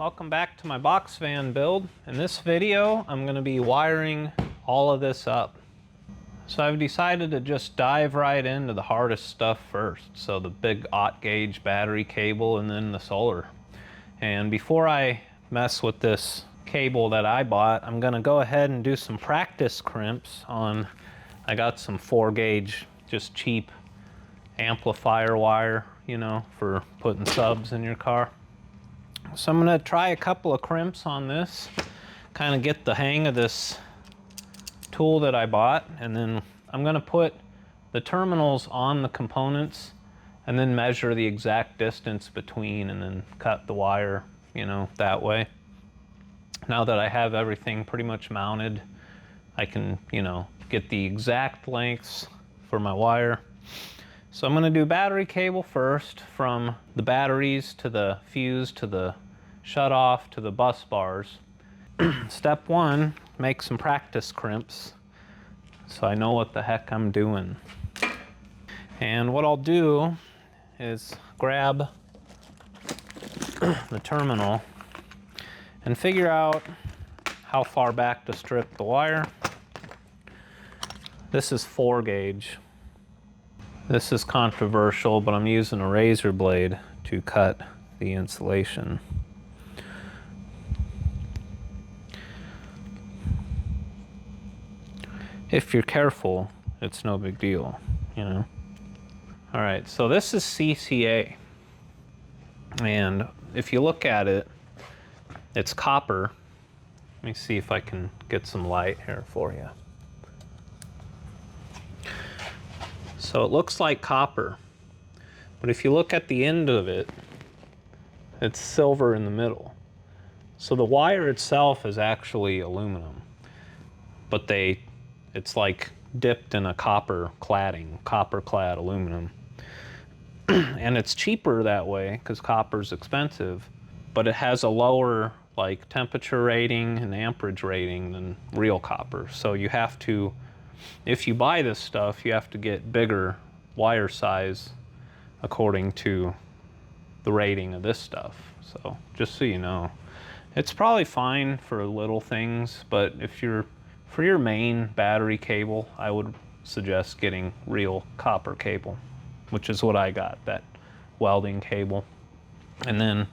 welcome back to my box fan build. In this video, I'm going to be wiring all of this up. So I've decided to just dive right into the hardest stuff first. So the big aught gauge battery cable and then the solar. And before I mess with this cable that I bought, I'm going to go ahead and do some practice crimps on, I got some 4 gauge, just cheap amplifier wire, you know, for putting subs in your car. So I'm going to try a couple of crimps on this, kind of get the hang of this tool that I bought, and then I'm going to put the terminals on the components and then measure the exact distance between and then cut the wire, you know, that way. Now that I have everything pretty much mounted, I can, you know, get the exact lengths for my wire. So I'm going to do battery cable first, from the batteries to the fuse to the shutoff to the bus bars. Step 1, make some practice crimps so I know what the heck I'm doing. And what I'll do is grab the terminal and figure out how far back to strip the wire. This is 4 gauge. This is controversial, but I'm using a razor blade to cut the insulation. If you're careful, it's no big deal, you know. All right, so this is CCA. And if you look at it, it's copper. Let me see if I can get some light here for you. So it looks like copper, but if you look at the end of it, it's silver in the middle. So the wire itself is actually aluminum, but it's like dipped in a copper cladding, copper clad aluminum. And it's cheaper that way because copper's expensive, but it has a lower like temperature rating and amperage rating than real copper. So you have to, if you buy this stuff, you have to get bigger wire size according to the rating of this stuff. So just so you know, it's probably fine for little things, but if you're, for your main battery cable, I would suggest getting real copper cable, which is what I got, that welding cable. And then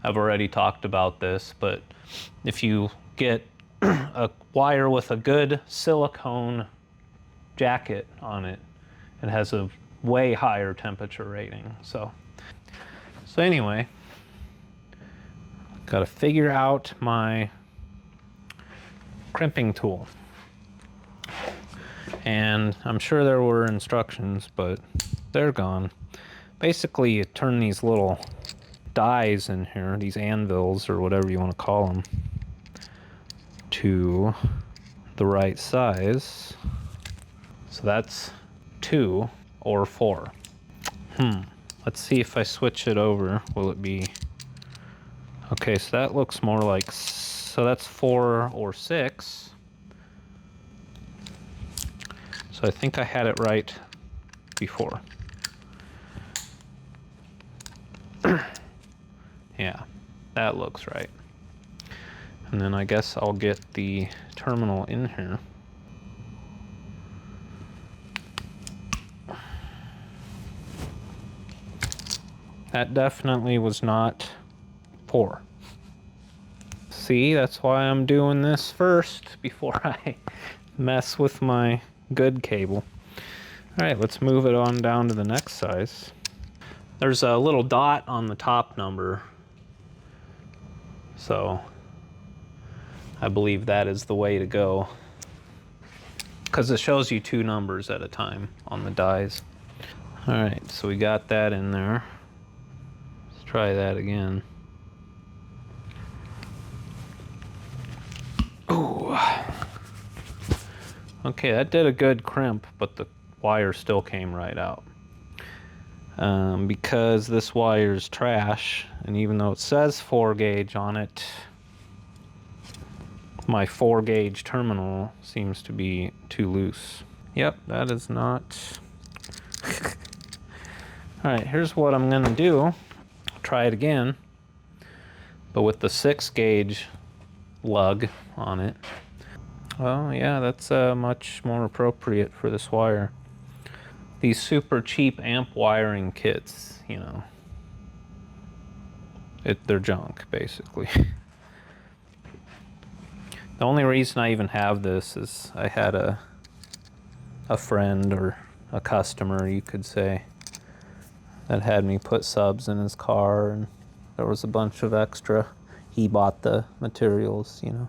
I've already talked about this, but if you get a wire with a good silicone jacket on it, it has a way higher temperature rating. So anyway, got to figure out my crimping tool. And I'm sure there were instructions, but they're gone. Basically, you turn these little dies in here, these anvils or whatever you want to call them, to the right size. So that's 2 or 4. Let's see if I switch it over. Will it be? Okay, so that looks more like, so that's 4 or 6. So I think I had it right before. Yeah, that looks right. And then I guess I'll get the terminal in here. That definitely was not 4. See, that's why I'm doing this first before I mess with my good cable. All right, let's move it on down to the next size. There's a little dot on the top number, so I believe that is the way to go, because it shows you 2 numbers at a time on the dies. All right, so we got that in there. Let's try that again. Ooh. Okay, that did a good crimp, but the wire still came right out. Because this wire is trash, and even though it says 4 gauge on it, my 4 gauge terminal seems to be too loose. Yep, that is not. All right, here's what I'm gonna do. Try it again. but with the 6-gauge lug on it. Well, yeah, that's much more appropriate for this wire. These super cheap amp wiring kits, you know, they're junk, basically. The only reason I even have this is I had a friend, or a customer, you could say, that had me put subs in his car, and there was a bunch of extra. He bought the materials, you know.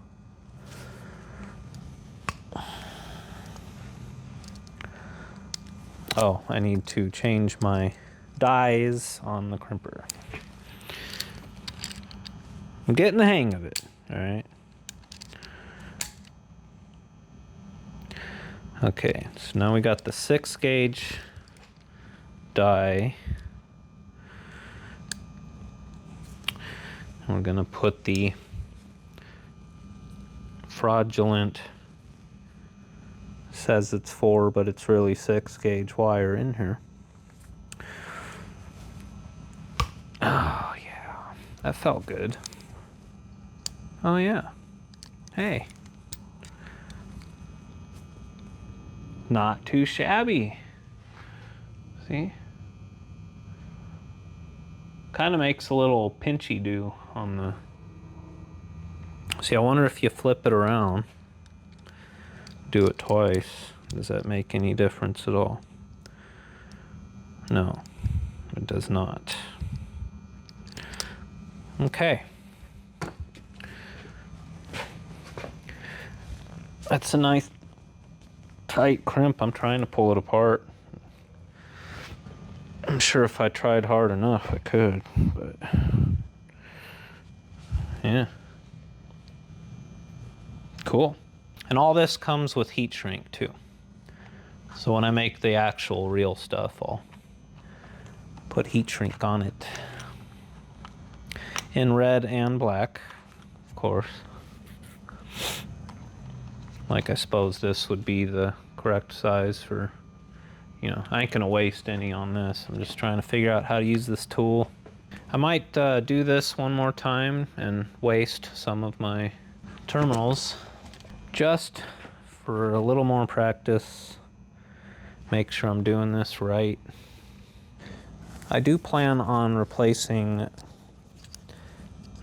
Oh, I need to change my dies on the crimper. I'm getting the hang of it, all right? Okay, so now we got the 6-gauge die. We're gonna put the fraudulent, says it's 4, but it's really 6-gauge wire in here. Oh yeah, that felt good. Oh yeah, hey. Not too shabby. See? Kind of makes a little pinchy do on the... See, I wonder if you flip it around, do it twice, does that make any difference at all? No, it does not. Okay. That's a nice tight crimp. I'm trying to pull it apart. I'm sure if I tried hard enough I could, but yeah. Cool. And all this comes with heat shrink too. So when I make the actual real stuff, I'll put heat shrink on it. In red and black, of course. Like, I suppose this would be the correct size for, you know, I ain't gonna waste any on this. I'm just trying to figure out how to use this tool. I might do this one more time and waste some of my terminals just for a little more practice. Make sure I'm doing this right. I do plan on replacing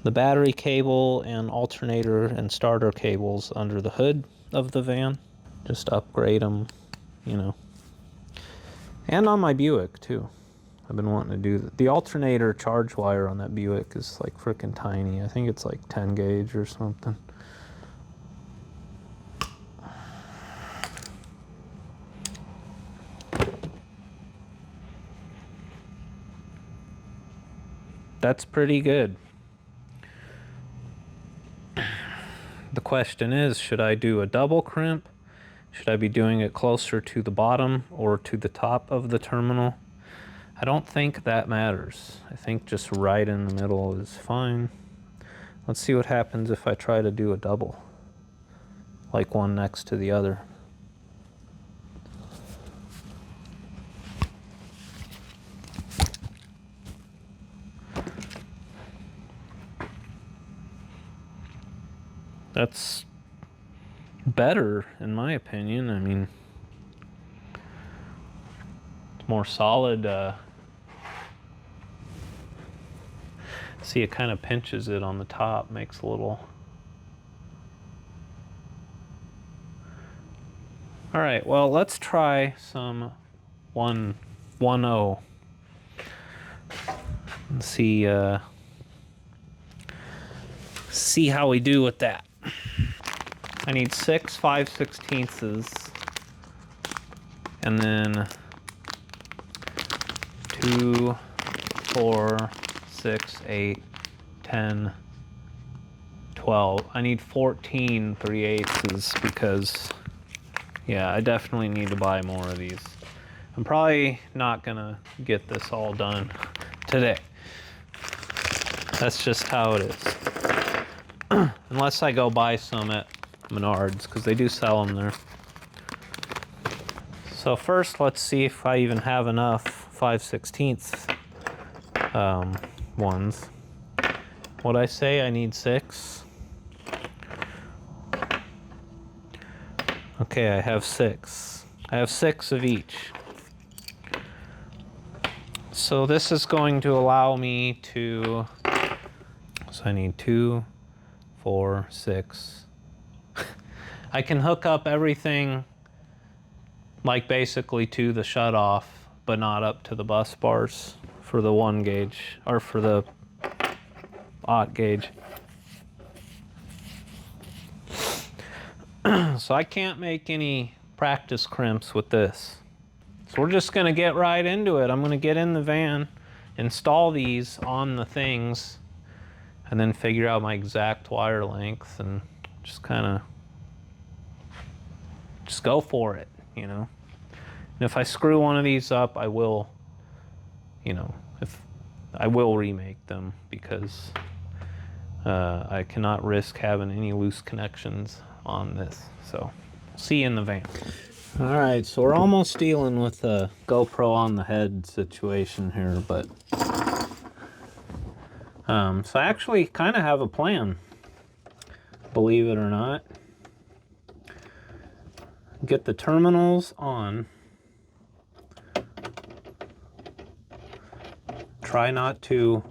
the battery cable and alternator and starter cables under the hood of the van. Just upgrade them, you know. And on my Buick too. I've been wanting to do that. The alternator charge wire on that Buick is like freaking tiny. I think it's like 10 gauge or something. That's pretty good. The question is, should I do a double crimp? Should I be doing it closer to the bottom or to the top of the terminal? I don't think that matters. I think just right in the middle is fine. Let's see what happens if I try to do a double, like one next to the other. That's better, in my opinion. I mean, it's more solid. See, it kind of pinches it on the top, makes a little... All right, well, let's try some 1-0. Let's see how we do with that. I need 6 5/16ths, and then 2, 4, 6, 8, 10, 12. I need 14 3/8ths because, yeah, I definitely need to buy more of these. I'm probably not gonna get this all done today. That's just how it is. Unless I go buy some at Menards, because they do sell them there. So first, let's see if I even have enough 5/16 ones. What'd I say? I need 6. Okay, I have 6. I have 6 of each. So this is going to allow me to, so I need 2, 4, 6. I can hook up everything like basically to the shutoff, but not up to the bus bars for the 1 gauge, or for the aught gauge. So I can't make any practice crimps with this. So we're just gonna get right into it. I'm gonna get in the van, install these on the things, and then figure out my exact wire length and just kind of just go for it, you know. And if I screw one of these up, I will, you know, if I will remake them, because I cannot risk having any loose connections on this. So see you in the van. All right, so we're almost dealing with a GoPro on the head situation here, but so I actually kind of have a plan, believe it or not. Get the terminals on. Try not to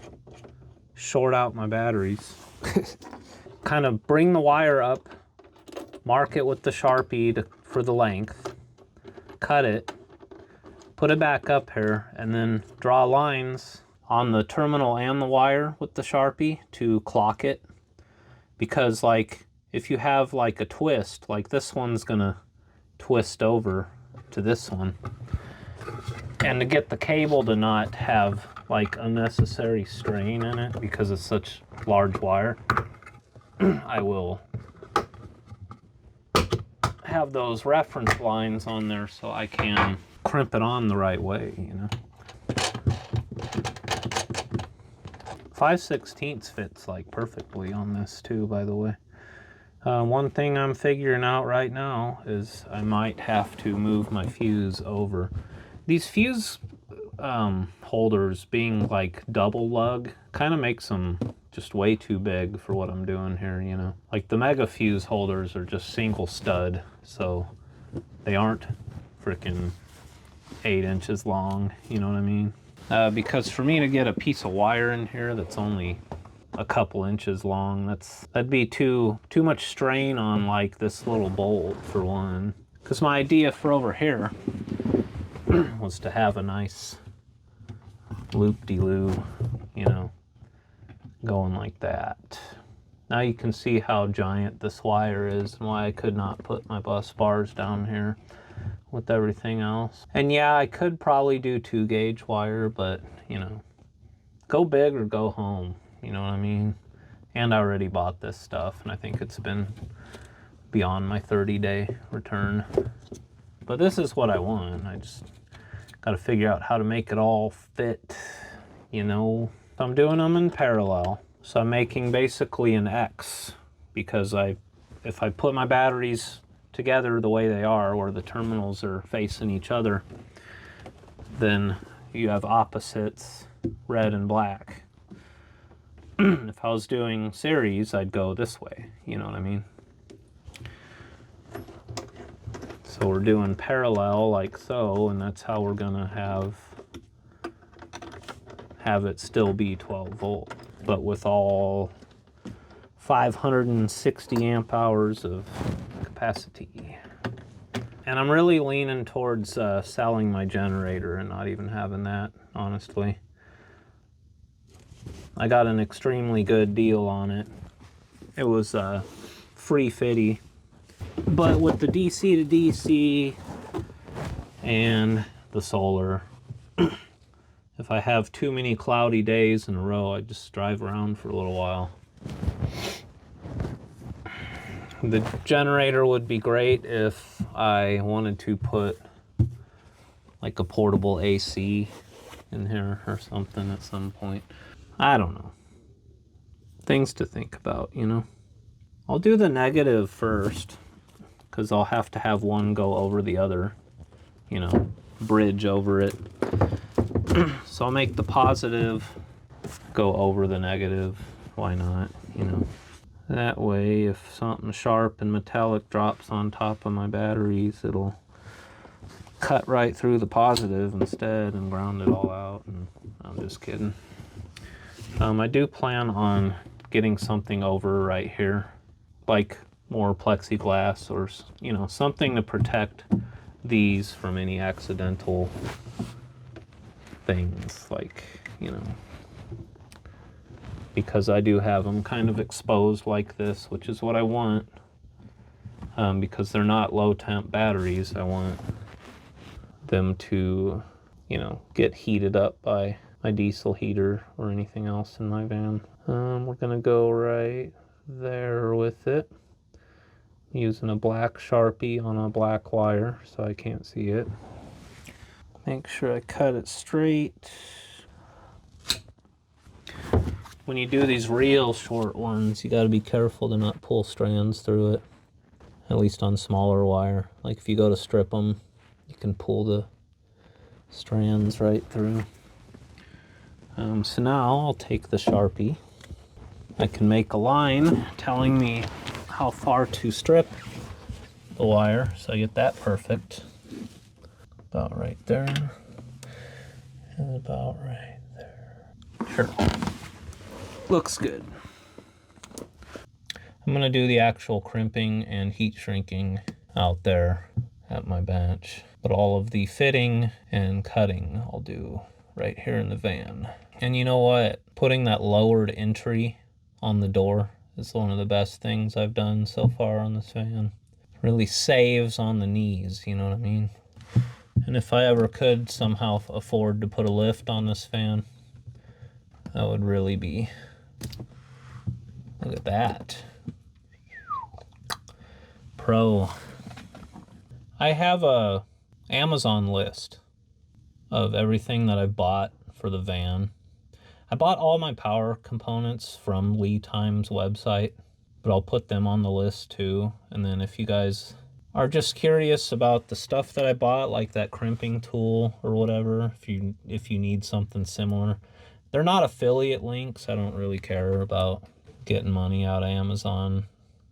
short out my batteries. Kind of bring the wire up, mark it with the Sharpie for the length, cut it, put it back up here, and then draw lines on the terminal and the wire with the Sharpie to clock it. Because like if you have like a twist, like this one's gonna twist over to this one. And to get the cable to not have like unnecessary strain in it because it's such large wire, I will have those reference lines on there so I can crimp it on the right way, you know. 5/16 fits like perfectly on this too, by the way. One thing I'm figuring out right now is I might have to move my fuse over. These fuse holders being like double lug kind of makes them just way too big for what I'm doing here, you know. Like the mega fuse holders are just single stud, so they aren't freaking 8 inches long, you know what I mean? Because for me to get a piece of wire in here that's only a couple inches long, that'd be too much strain on like this little bolt for one. Because my idea for over here was to have a nice loop-de-loo, you know, going like that. Now you can see how giant this wire is and why I could not put my bus bars down here with everything else. And yeah, I could probably do 2 gauge wire, but you know, go big or go home, you know what I mean? And I already bought this stuff and I think it's been beyond my 30-day return. But this is what I want. I just got to figure out how to make it all fit, you know. So I'm doing them in parallel. So I'm making basically an X, because if I put my batteries together the way they are, where the terminals are facing each other, then you have opposites, red and black. If I was doing series, I'd go this way, you know what I mean? So we're doing parallel like so, and that's how we're gonna have it still be 12 volt, but with all 560 amp hours of capacity. And I'm really leaning towards selling my generator and not even having that, honestly. I got an extremely good deal on it. It was free fitty. But with the DC to DC and the solar, if I have too many cloudy days in a row, I just drive around for a little while. The generator would be great if I wanted to put like a portable AC in here or something at some point. I don't know. Things to think about, you know. I'll do the negative first, because I'll have to have one go over the other, you know, bridge over it. So I'll make the positive go over the negative, why not, you know? That way, if something sharp and metallic drops on top of my batteries, it'll cut right through the positive instead and ground it all out. And I'm just kidding. I do plan on getting something over right here, like more plexiglass or, you know, something to protect these from any accidental things, like, you know, because I do have them kind of exposed like this, which is what I want, because they're not low temp batteries. I want them to, you know, get heated up by my diesel heater or anything else in my van. We're gonna go right there with it, using a black Sharpie on a black wire so I can't see it. Make sure I cut it straight. When you do these real short ones, you got to be careful to not pull strands through it, at least on smaller wire. Like if you go to strip them, you can pull the strands right through. So now I'll take the Sharpie. I can make a line telling me how far to strip the wire, so I get that perfect. About right there. And about right there. Sure. Looks good. I'm gonna do the actual crimping and heat shrinking out there at my bench, but all of the fitting and cutting I'll do right here in the van. And you know what? Putting that lowered entry on the door is one of the best things I've done so far on this van. Really saves on the knees, you know what I mean? And if I ever could somehow afford to put a lift on this van, that would really be... Look at that. Pro. I have a Amazon list of everything that I've bought for the van. I bought all my power components from Lee Time's website, but I'll put them on the list too. And then if you guys are just curious about the stuff that I bought, like that crimping tool or whatever, if you need something similar, they're not affiliate links. I don't really care about getting money out of Amazon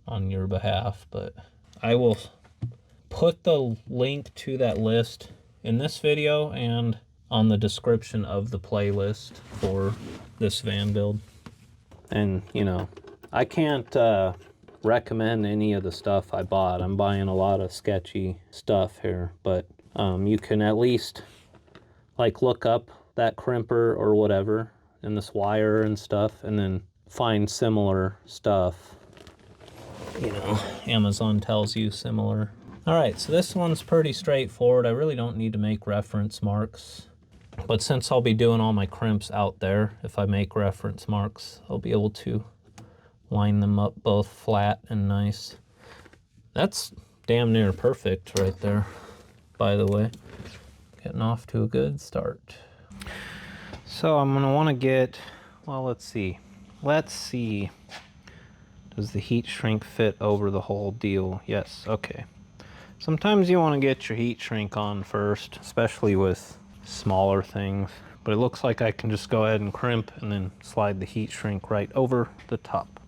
on your behalf, but I will put the link to that list in this video and on the description of the playlist for this van build. And you know, I can't recommend any of the stuff I bought. I'm buying a lot of sketchy stuff here, but you can at least like look up that crimper or whatever and this wire and stuff, and then find similar stuff. You know, Amazon tells you similar. All right, so this one's pretty straightforward. I really don't need to make reference marks, but since I'll be doing all my crimps out there, if I make reference marks, I'll be able to line them up both flat and nice. That's damn near perfect right there, by the way. Getting off to a good start. So I'm gonna wanna get, well, let's see. Does the heat shrink fit over the whole deal? Yes, okay. Sometimes you wanna get your heat shrink on first, especially with smaller things. But it looks like I can just go ahead and crimp and then slide the heat shrink right over the top.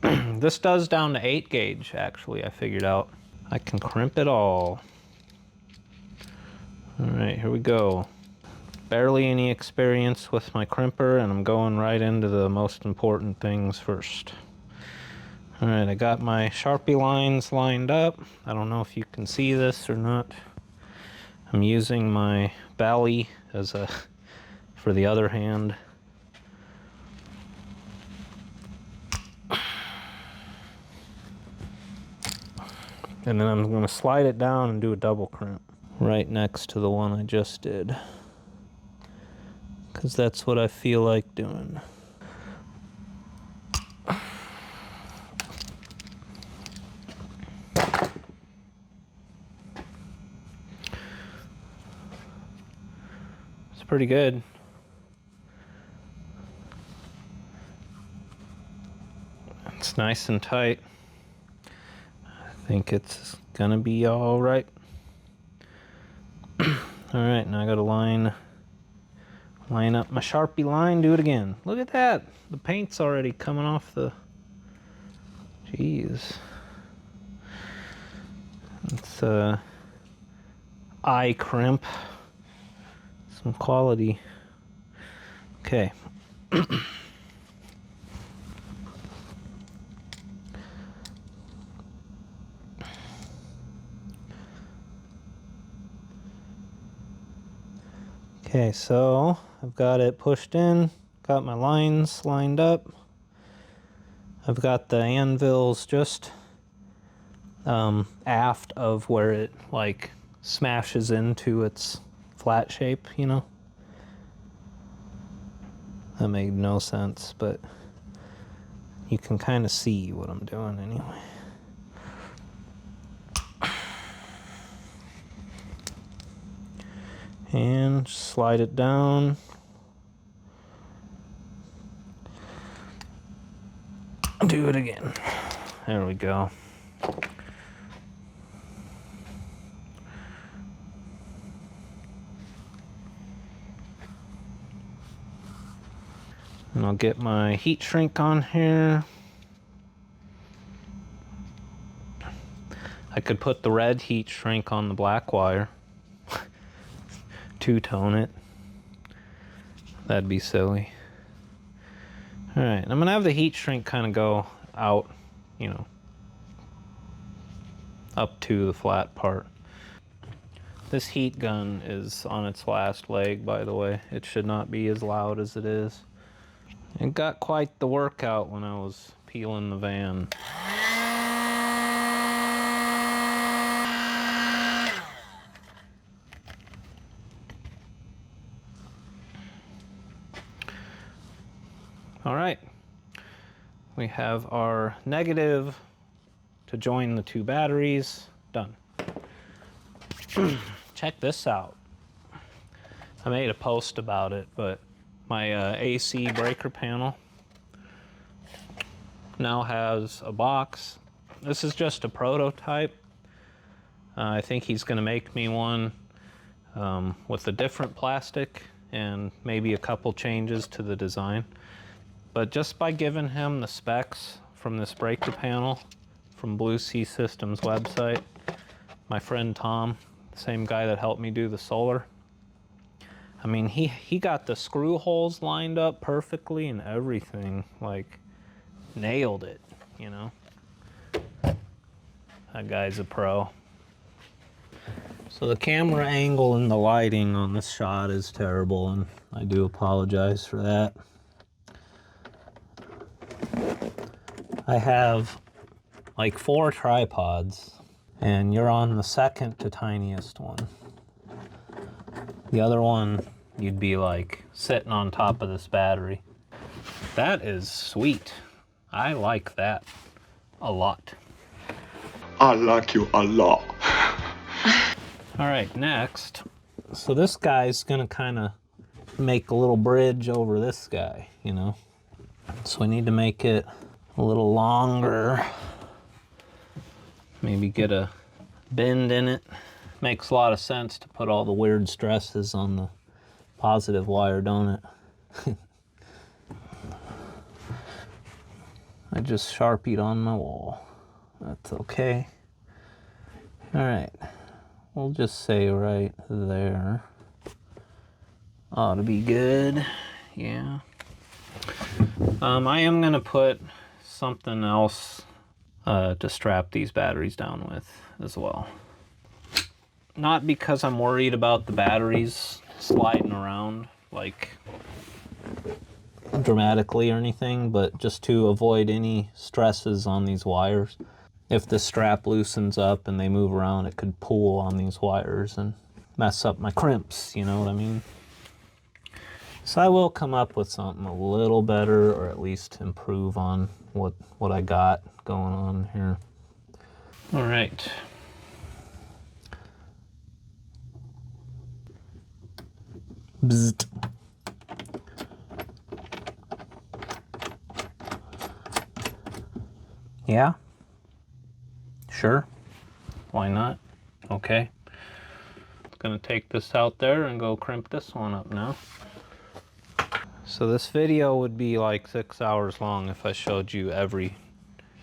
This does down to 8 gauge, actually, I figured out. I can crimp it all. All right, here we go. Barely any experience with my crimper, and I'm going right into the most important things first. All right, I got my Sharpie lines lined up. I don't know if you can see this or not. I'm using my Bally for the other hand. And then I'm gonna slide it down and do a double crimp right next to the one I just did, because that's what I feel like doing. It's pretty good. It's nice and tight. I think it's gonna be all right. All right, now I got a line Line up my Sharpie line, do it again. Look at that. The paint's already coming off the... Jeez. It's eye crimp. Some quality. Okay. Okay, so I've got it pushed in, got my lines lined up. I've got the anvils just aft of where it like smashes into its flat shape, you know? That made no sense, but you can kind of see what I'm doing anyway. And slide it down. Do it again. There we go. And I'll get my heat shrink on here. I could put the red heat shrink on the black wire. Two-tone it. That'd be silly. Alright, I'm gonna have the heat shrink kind of go out, you know, up to the flat part. This heat gun is on its last leg, by the way. It should not be as loud as it is. It got quite the workout when I was peeling the van. All right, we have our negative to join the two batteries, done. Check this out. I made a post about it, but my AC breaker panel now has a box. This is just a prototype. I think he's gonna make me one with a different plastic and maybe a couple changes to the design. But just by giving him the specs from this breaker panel from Blue Sea Systems website, my friend Tom, the same guy that helped me do the solar, I mean, he got the screw holes lined up perfectly and everything, like nailed it, you know? That guy's a pro. So the camera angle and the lighting on this shot is terrible, and I do apologize for that. I have like 4 tripods, and you're on the second to tiniest one. The other one, you'd be like sitting on top of this battery. That is sweet. I like that a lot. I like you a lot. All right, next. So this guy's gonna kind of make a little bridge over this guy, you know? So we need to make it a little longer. Maybe get a bend in it. Makes a lot of sense to put all the weird stresses on the positive wire, don't it? I just Sharpied on my wall. That's okay. All right, we'll just say right there. Ought to be good, yeah. I am gonna put something else to strap these batteries down with as well. Not because I'm worried about the batteries sliding around like dramatically or anything, but just to avoid any stresses on these wires. If the strap loosens up and they move around, it could pull on these wires and mess up my crimps, you know what I mean? So I will come up with something a little better, or at least improve on what I got going on here. All right. Bzzzt. Yeah? Sure. Why not? Okay. Gonna take this out there and go crimp this one up now. So this video would be like 6 hours long if I showed you every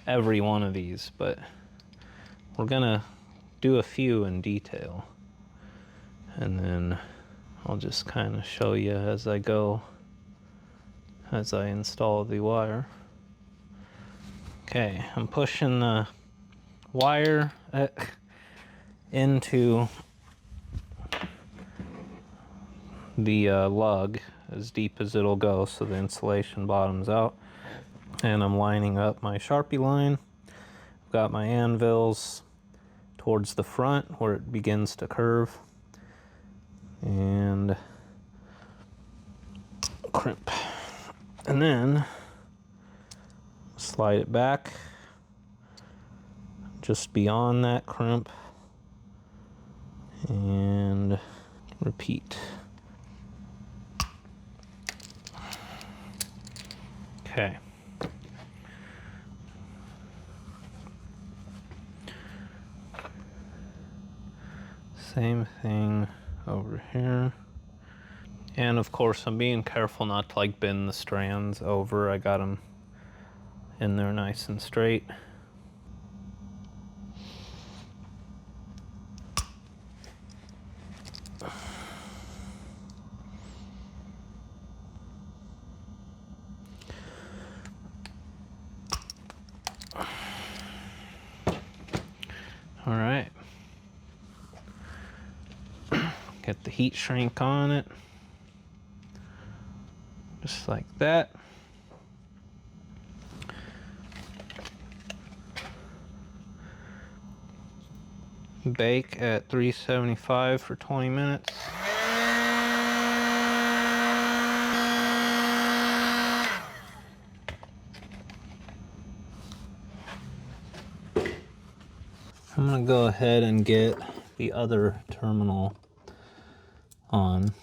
one of these, but we're gonna do a few in detail. And then I'll just kind of show you as I go, as I install the wire. Okay, I'm pushing the wire into the lug as deep as it'll go so the insulation bottoms out. And I'm lining up my Sharpie line. I've got my anvils towards the front where it begins to curve. And crimp. And then slide it back just beyond that crimp and repeat. Okay. Same thing over here. And of course I'm being careful not to like bend the strands over. I got them in there nice and straight. All right. Get the heat shrink on it. Just like that. Bake at 375 for 20 minutes. I'm gonna go ahead and get the other terminal on,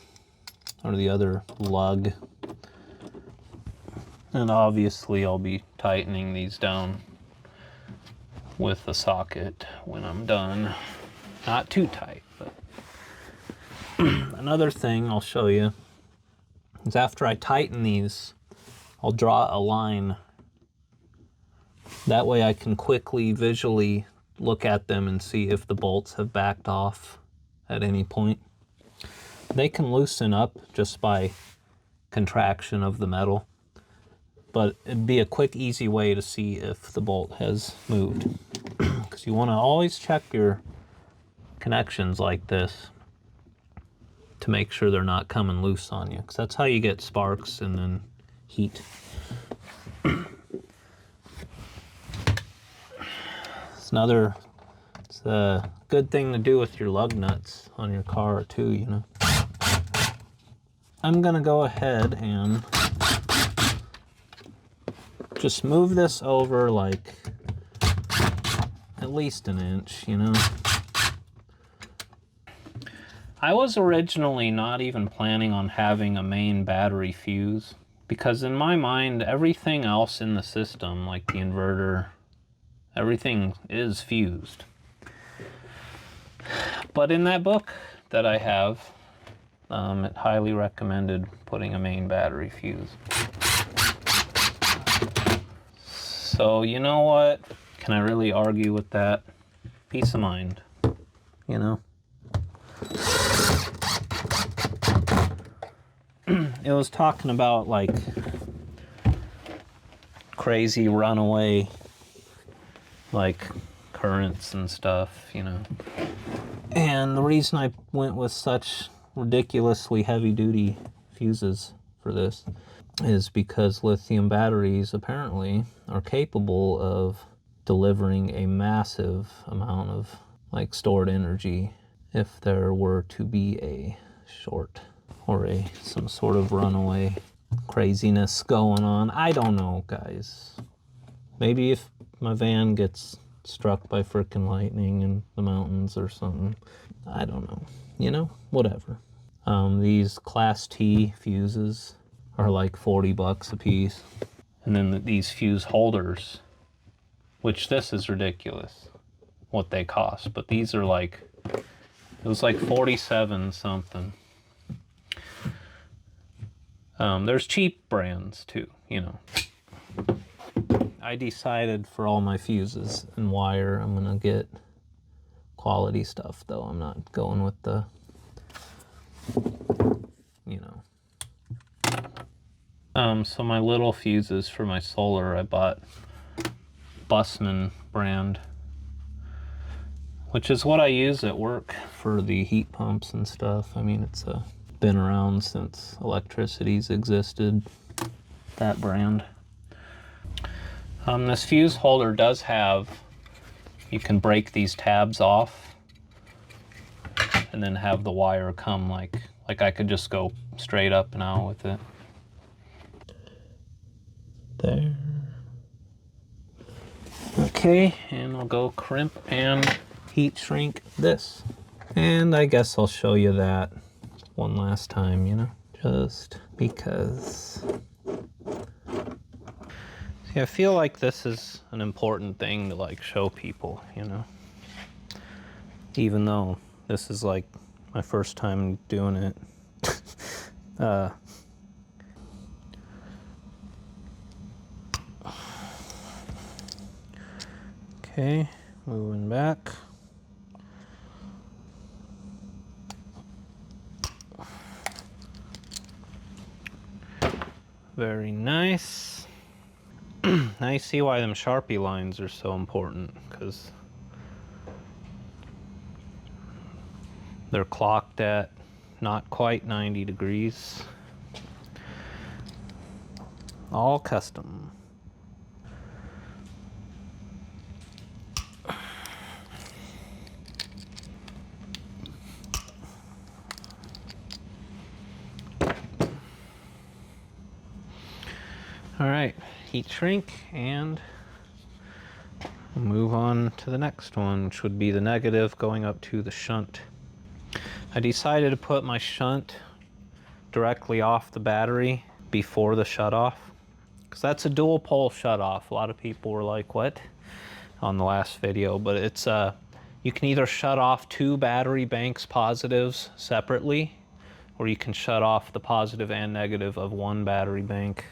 or the other lug. And obviously I'll be tightening these down with the socket when I'm done. Not too tight, but another thing I'll show you is after I tighten these, I'll draw a line. That way I can quickly visually look at them and see if the bolts have backed off at any point. They can loosen up just by contraction of the metal, but it'd be a quick, easy way to see if the bolt has moved. Because you want to always check your connections like this to make sure they're not coming loose on you, because that's how you get sparks and then heat. It's a good thing to do with your lug nuts on your car too, you know. I'm gonna go ahead and just move this over like at least an inch, you know. I was originally not even planning on having a main battery fuse, because in my mind everything else in the system, like the inverter, everything is fused. But in that book that I have, it highly recommended putting a main battery fuse. So you know what? Can I really argue with that? Peace of mind, you know? It was talking about like crazy runaway like currents and stuff, you know. And the reason I went with such ridiculously heavy-duty fuses for this is because lithium batteries apparently are capable of delivering a massive amount of like stored energy if there were to be a short or some sort of runaway craziness going on. I don't know, guys. Maybe if my van gets struck by frickin' lightning in the mountains or something, I don't know, you know, whatever. These Class T fuses are like 40 bucks a piece. And then these fuse holders, which this is ridiculous what they cost, but these are like, it was like 47 something. There's cheap brands too, you know. I decided for all my fuses and wire, I'm gonna get quality stuff though. I'm not going with the, you know. So my little fuses for my solar, I bought Bussman brand, which is what I use at work for the heat pumps and stuff. I mean, it's been around since electricity's existed, that brand. This fuse holder does have, you can break these tabs off and then have the wire come like I could just go straight up and out with it. There. Okay, and I'll go crimp and heat shrink this. And I guess I'll show you that one last time, you know, just because. See, I feel like this is an important thing to like show people, you know, even though this is like my first time doing it. Okay, moving back. Very nice. Now you see why them Sharpie lines are so important, because they're clocked at not quite 90 degrees. All custom. All right, heat shrink, and we'll move on to the next one, which would be the negative going up to the shunt. I decided to put my shunt directly off the battery before the shutoff, because that's a dual pole shutoff. A lot of people were like, what? On the last video, but it's you can either shut off two battery banks positives separately, or you can shut off the positive and negative of one battery bank.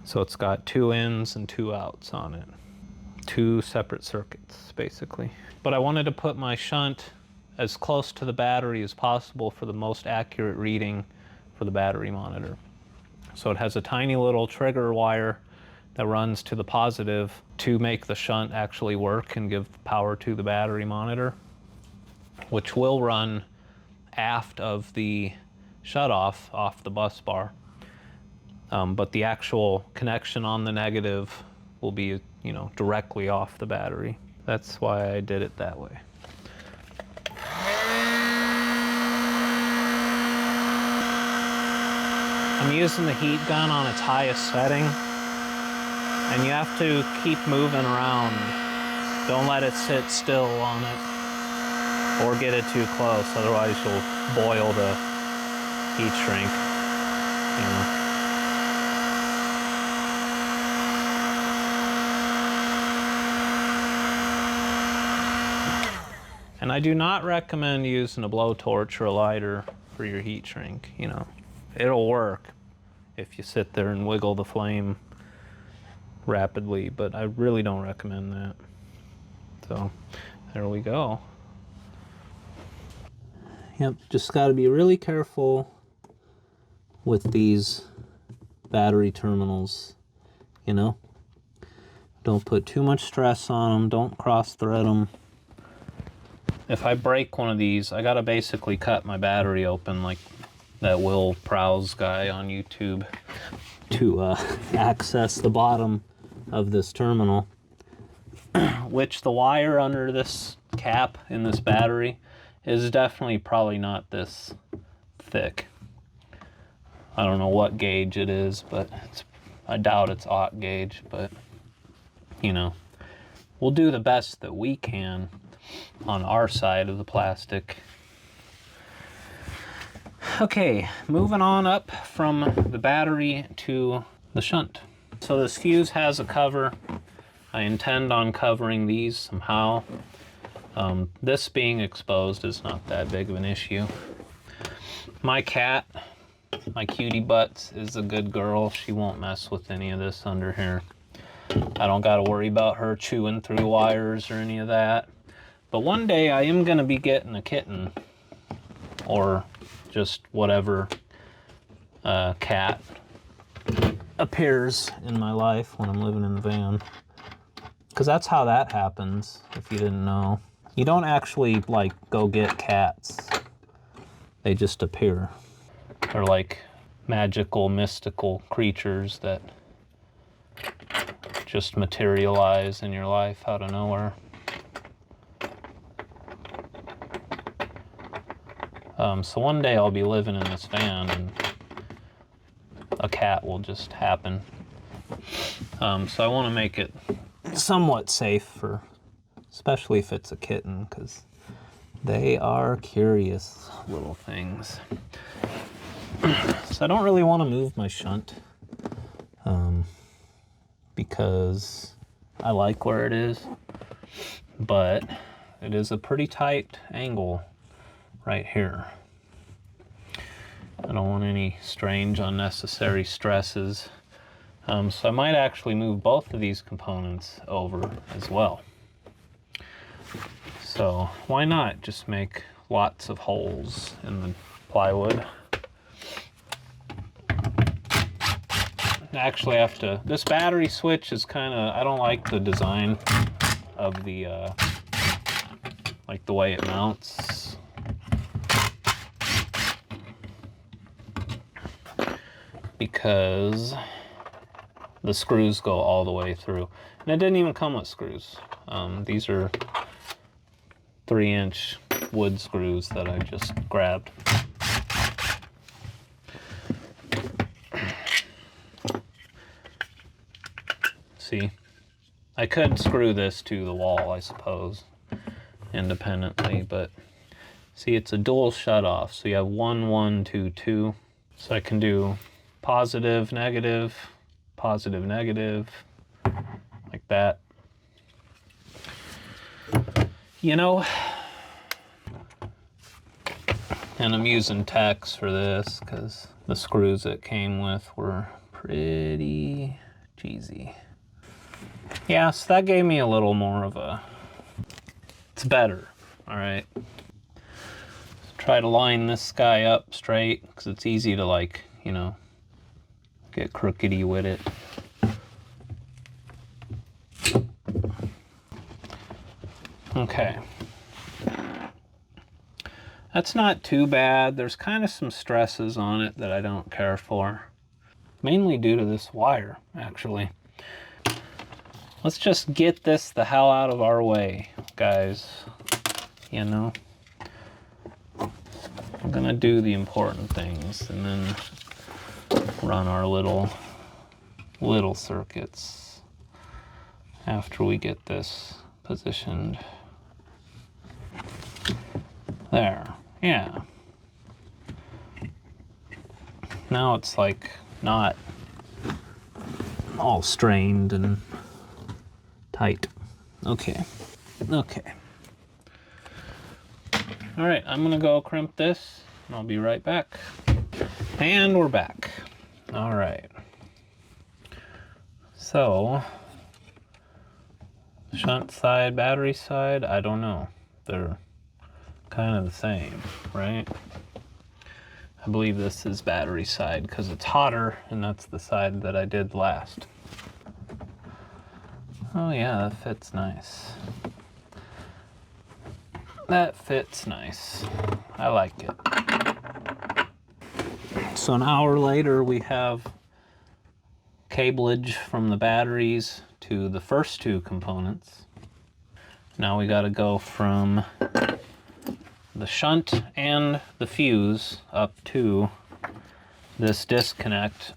So it's got two ins and two outs on it. Two separate circuits, basically. But I wanted to put my shunt as close to the battery as possible for the most accurate reading for the battery monitor. So it has a tiny little trigger wire that runs to the positive to make the shunt actually work and give power to the battery monitor, which will run aft of the shutoff off the bus bar. But the actual connection on the negative will be, you know, directly off the battery. That's why I did it that way. I'm using the heat gun on its highest setting, and you have to keep moving around. Don't let it sit still on it or get it too close, otherwise you'll boil the heat shrink, you know. And I do not recommend using a blowtorch or a lighter for your heat shrink, you know. It'll work if you sit there and wiggle the flame rapidly, but I really don't recommend that. So, there we go. Yep, just gotta be really careful with these battery terminals, you know. Don't put too much stress on them, don't cross thread them. If I break one of these, I gotta basically cut my battery open like that Will Prowse guy on YouTube to access the bottom of this terminal, which the wire under this cap in this battery is definitely probably not this thick. I don't know what gauge it is, but I doubt it's aught gauge, but you know, we'll do the best that we can on our side of the plastic. Okay, moving on up from the battery to the shunt. So this fuse has a cover. I intend on covering these somehow. This being exposed is not that big of an issue. My cat My cutie butts is a good girl. She won't mess with any of this under here. I don't got to worry about her chewing through wires or any of that. But one day I am going to be getting a kitten, or just whatever cat appears in my life when I'm living in the van. Because that's how that happens, if you didn't know. You don't actually, like, go get cats. They just appear. They're like magical, mystical creatures that just materialize in your life out of nowhere. So one day I'll be living in this van and a cat will just happen. So I want to make it somewhat safe for, especially if it's a kitten, because they are curious little things. So I don't really want to move my shunt because I like where it is, but it is a pretty tight angle right here. I don't want any strange, unnecessary stresses. So I might actually move both of these components over as well. So why not just make lots of holes in the plywood? Actually I have to, this battery switch is kind of, I don't like the design of the, like the way it mounts. Because the screws go all the way through. And it didn't even come with screws. These are 3-inch wood screws that I just grabbed. See, I could screw this to the wall, I suppose, independently, but see, it's a dual shut-off, so you have 1, 1, 2, 2. So I can do positive, negative, like that. You know, and I'm using Tex for this because the screws it came with were pretty cheesy. Yeah, so that gave me a little more of a, it's better, all right? Try to line this guy up straight because it's easy to, like, you know, get crookedy with it. Okay. That's not too bad. There's kind of some stresses on it that I don't care for. Mainly due to this wire, actually. Let's just get this the hell out of our way, guys. You know? I'm gonna do the important things and then run our little circuits after we get this positioned. There, yeah. Now it's like not all strained and tight. Okay, okay. All right, I'm gonna go crimp this and I'll be right back. And we're back. All right. So, shunt side, battery side, I don't know. They're kind of the same, right? I believe this is battery side because it's hotter and that's the side that I did last. Oh yeah, that fits nice. That fits nice. I like it. So an hour later we have cableage from the batteries to the first two components. Now we got to go from the shunt and the fuse up to this disconnect,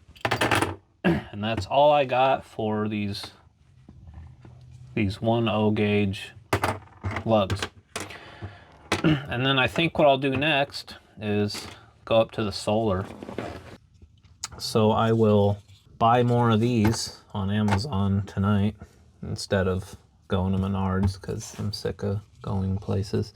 and that's all I got for these 1/0 gauge lugs. And then I think what I'll do next is go up to the solar. So I will buy more of these on Amazon tonight instead of going to Menards because I'm sick of going places.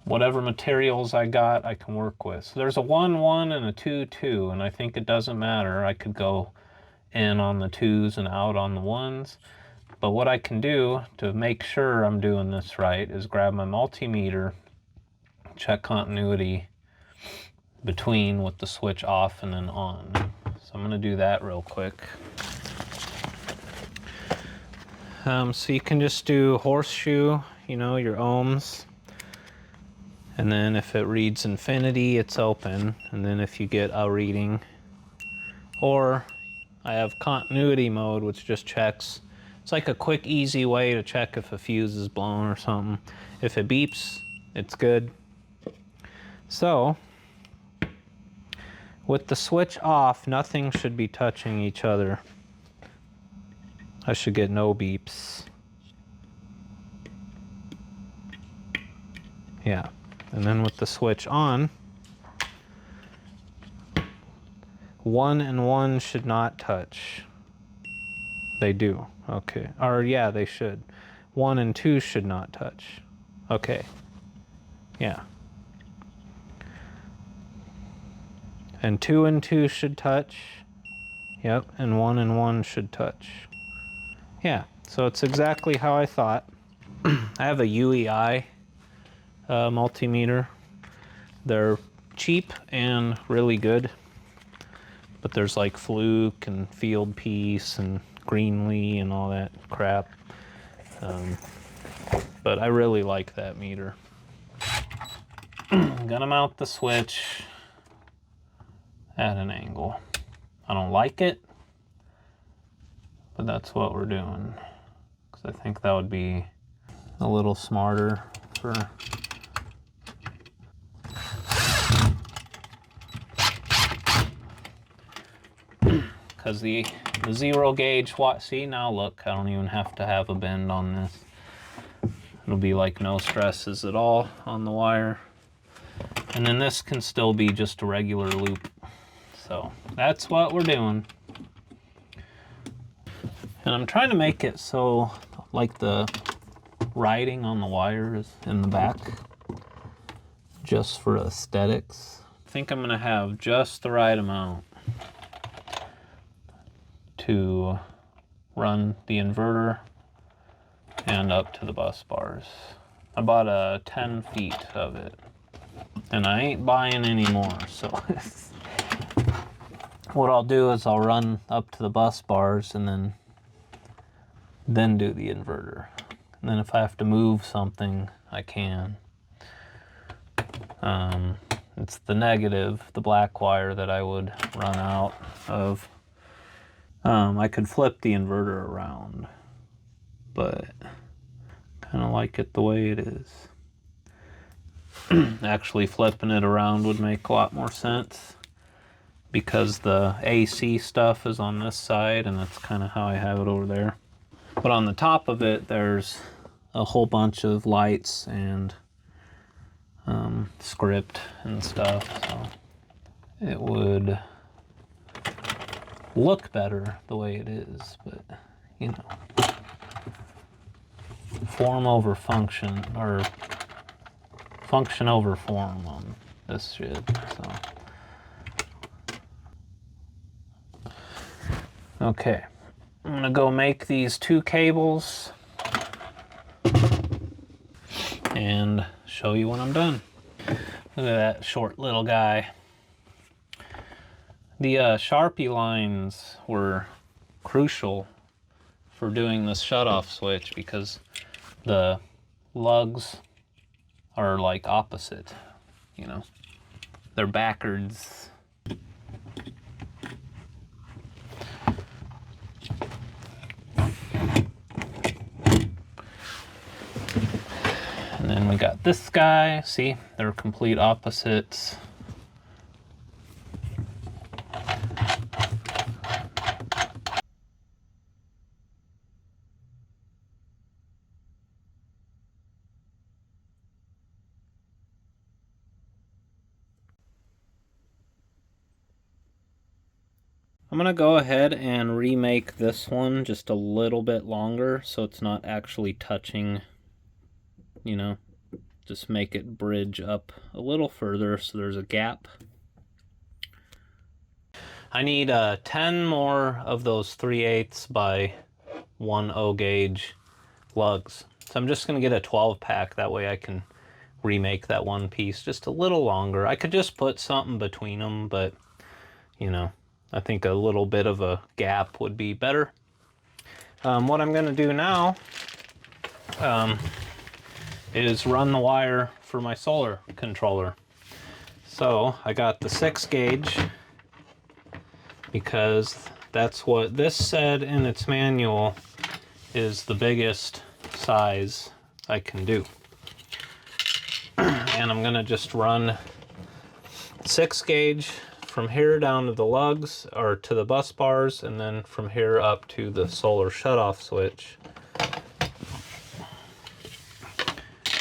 whatever materials I got, I can work with. So there's a 1-1 and a 2-2, and I think it doesn't matter. I could go in on the 2s and out on the 1s. But what I can do to make sure I'm doing this right is grab my multimeter, check continuity between with the switch off and then on. So I'm gonna do that real quick. So you can just do horseshoe, you know, your ohms. And then if it reads infinity, it's open. And then if you get a reading, or I have continuity mode, which just checks. It's like a quick, easy way to check if a fuse is blown or something. If it beeps, it's good. So, with the switch off, nothing should be touching each other. I should get no beeps. Yeah. And then with the switch on, 1 and 1 should not touch. They do. Okay. Or yeah, they should. 1 and 2 should not touch. Okay. Yeah. And 2 and 2 should touch. Yep. And 1 and 1 should touch. Yeah. So it's exactly how I thought. I have a UEI multimeter. They're cheap and really good. But there's like Fluke and Field Piece and Greenlee and all that crap. But I really like that meter. I'm gonna mount the switch at an angle. I don't like it, but that's what we're doing. Because I think that would be a little smarter for... Because the 0 gauge, see now look, I don't even have to have a bend on this. It'll be like no stresses at all on the wire. And then this can still be just a regular loop. So that's what we're doing. And I'm trying to make it so like the writing on the wire is in the back, just for aesthetics. I think I'm gonna have just the right amount to run the inverter and up to the bus bars. I bought 10 feet of it, and I ain't buying any more, so what I'll do is I'll run up to the bus bars and then do the inverter. And then if I have to move something, I can. It's the negative, the black wire, that I would run out of. I could flip the inverter around, but kind of like it the way it is. Actually flipping it around would make a lot more sense because the AC stuff is on this side and that's kind of how I have it over there. But on the top of it, there's a whole bunch of lights and script and stuff, so it would look better the way it is, but you know, form over function, or function over form on this shit, so. Okay, I'm gonna go make these 2 cables and show you when I'm done. Look at that short little guy. The Sharpie lines were crucial for doing this shutoff switch because the lugs are like opposite, you know, they're backwards. And then we got this guy, see, they're complete opposites. I'm gonna go ahead and remake this one just a little bit longer so it's not actually touching, you know, just make it bridge up a little further so there's a gap. I need 10 more of those 3/8 by 1/0 gauge lugs. So I'm just going to get a 12 pack, that way I can remake that one piece just a little longer. I could just put something between them, but you know, I think a little bit of a gap would be better. What I'm going to do now is run the wire for my solar controller. So I got the 6 gauge because that's what this said in its manual is the biggest size I can do. And I'm gonna just run 6 gauge from here down to the lugs, or to the bus bars, and then from here up to the solar shutoff switch.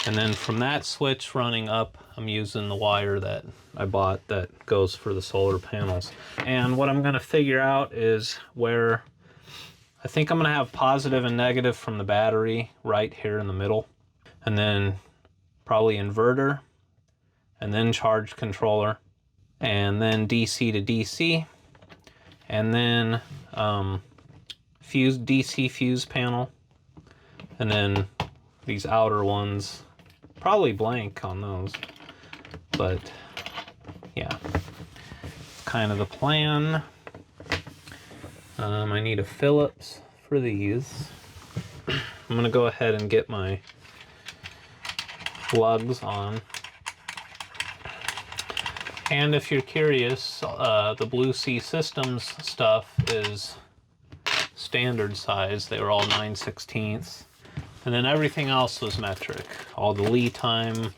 And then from that switch running up, I'm using the wire that I bought that goes for the solar panels. And what I'm gonna figure out is where, I think I'm gonna have positive and negative from the battery right here in the middle. And then probably inverter, and then charge controller, and then DC to DC, and then DC fuse panel, and then these outer ones, probably blank on those, but yeah, kind of the plan. I need a Phillips for these. I'm gonna go ahead and get my lugs on. And if you're curious, the Blue Sea Systems stuff is standard size. They were all 9/16. And then everything else was metric. All the lead time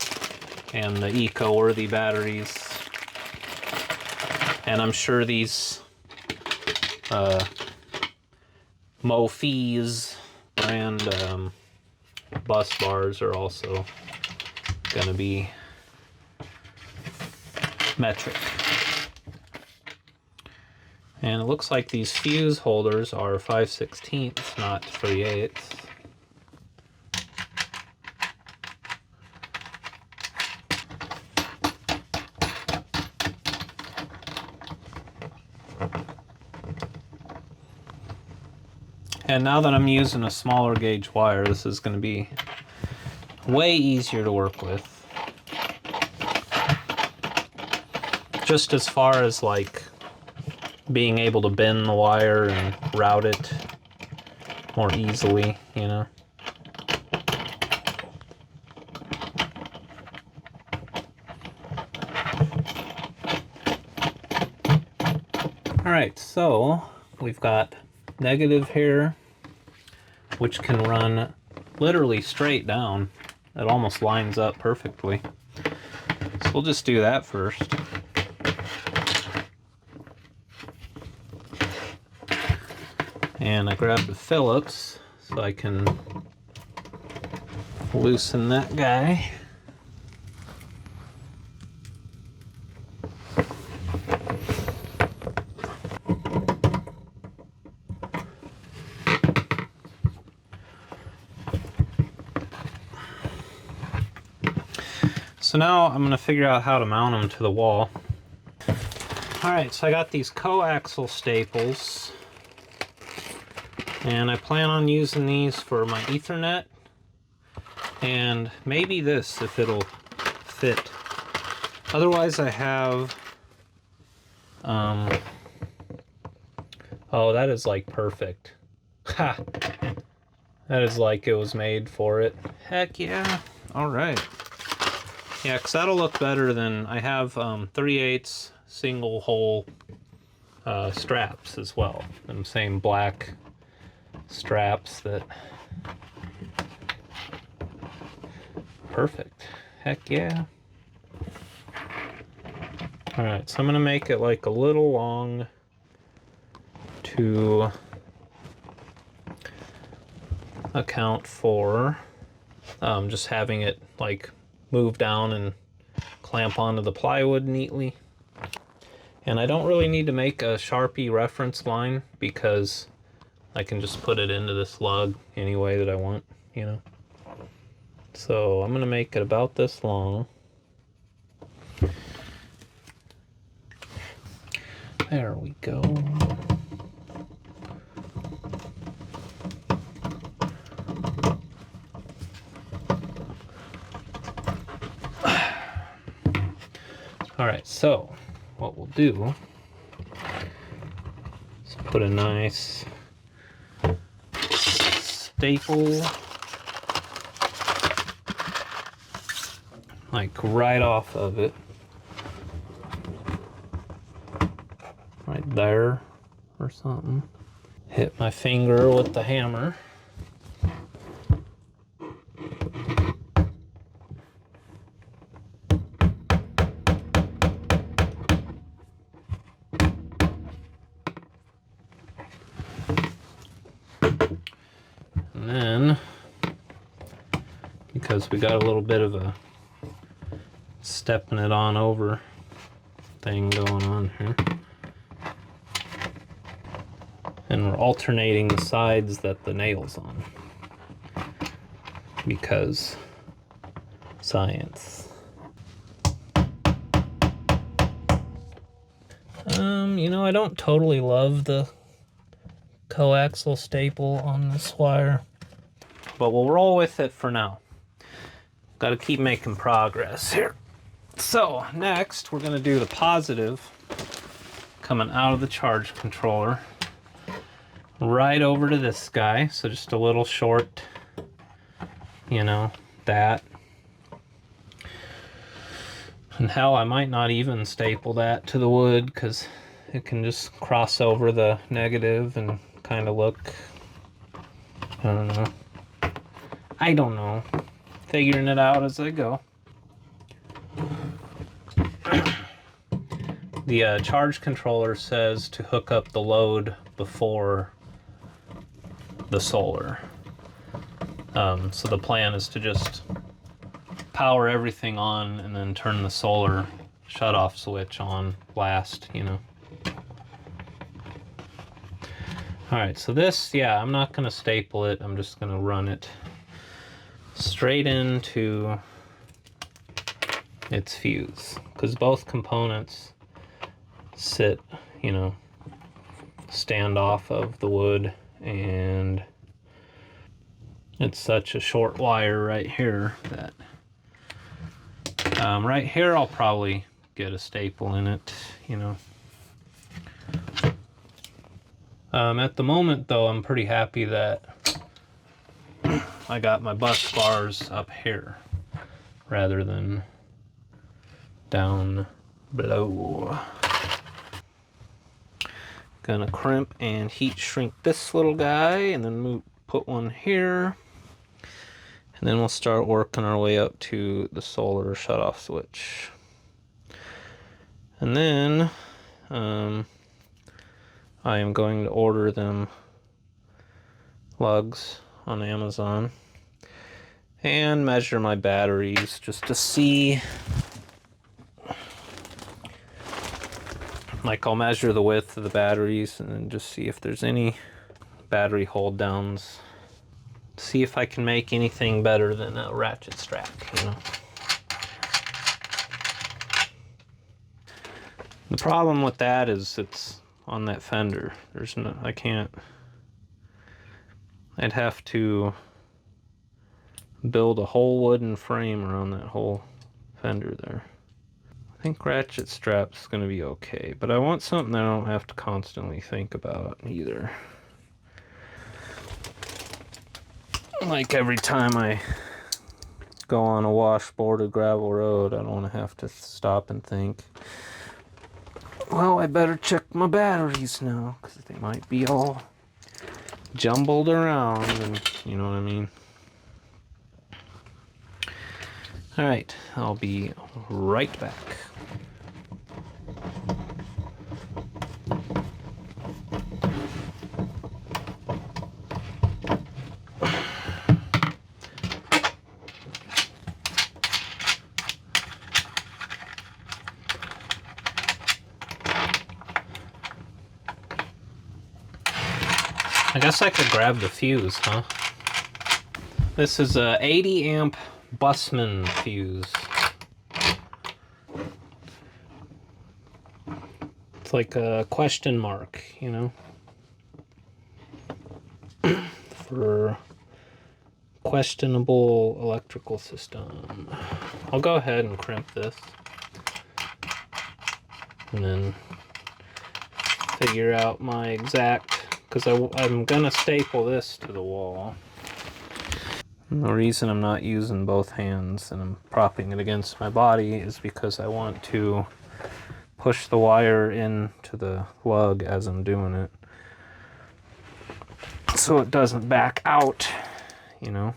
and the eco-worthy batteries. And I'm sure these Mophie's brand bus bars are also gonna be metric. And it looks like these fuse holders are 5/16, not 3/8. And now that I'm using a smaller gauge wire, this is going to be way easier to work with. Just as far as like being able to bend the wire and route it more easily, you know. Alright, so we've got negative here, which can run literally straight down. It almost lines up perfectly. So we'll just do that first. And I grabbed the Phillips so I can loosen that guy. So now I'm going to figure out how to mount them to the wall. Alright, so I got these coaxial staples, and I plan on using these for my Ethernet, and maybe this if it'll fit. Otherwise I have, oh, that is like perfect. Ha! That is like it was made for it. Heck yeah. Alright. Yeah, because that'll look better than, I have 3/8 single hole straps as well. Them same black straps that, perfect. Heck yeah. Alright, so I'm going to make it like a little long to account for just having it like move down and clamp onto the plywood neatly. And I don't really need to make a Sharpie reference line because I can just put it into this lug any way that I want, you know. So I'm gonna make it about this long. There we go. All right, so what we'll do is put a nice staple like right off of it. Right there or something. Hit my finger with the hammer. And then, because we got a little bit of a stepping it on over thing going on here, and we're alternating the sides that the nail's on, because science. You know, I don't totally love the coaxial staple on this wire, but we'll roll with it for now. Got to keep making progress here. So next we're going to do the positive coming out of the charge controller right over to this guy. So just a little short, you know, that. And hell, I might not even staple that to the wood because it can just cross over the negative and kind of look, I don't know. Figuring it out as I go. The charge controller says to hook up the load before the solar. So the plan is to just power everything on and then turn the solar shut-off switch on last, you know. Alright, so this, yeah, I'm not going to staple it. I'm just going to run it straight into its fuse, because both components sit, you know, stand off of the wood, and it's such a short wire right here that right here I'll probably get a staple in it, you know. At the moment though, I'm pretty happy that I got my bus bars up here rather than down below. Gonna crimp and heat shrink this little guy and then put one here. And then we'll start working our way up to the solar shut-off switch. And then I am going to order them lugs on Amazon and measure my batteries just to see. Like, I'll measure the width of the batteries and then just see if there's any battery hold downs. See if I can make anything better than a ratchet strap, you know. The problem with that is it's on that fender. There's no, I can't. I'd have to build a whole wooden frame around that whole fender there. I think ratchet strap's gonna be okay, but I want something that I don't have to constantly think about either. Like every time I go on a washboarded gravel road, I don't want to have to stop and think, well, I better check my batteries now, because they might be all jumbled around, and you know what I mean. Alright, I'll be right back. I guess I could grab the fuse, huh? This is a 80 amp busman fuse. It's like a question mark, you know, for questionable electrical system. I'll go ahead and crimp this and then figure out my exact, because I'm gonna staple this to the wall. And the reason I'm not using both hands and I'm propping it against my body is because I want to push the wire into the lug as I'm doing it, so it doesn't back out, you know.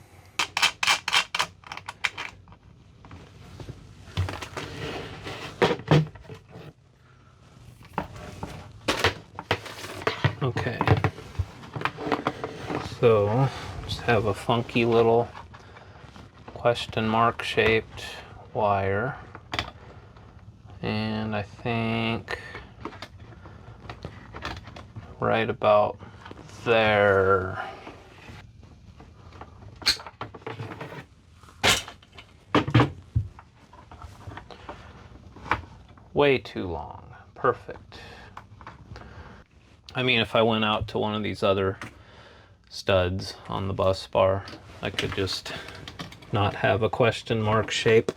Okay, so just have a funky little question mark shaped wire, and I think right about there. Way too long. Perfect. I mean, if I went out to one of these other studs on the bus bar, I could just not have a question mark shape.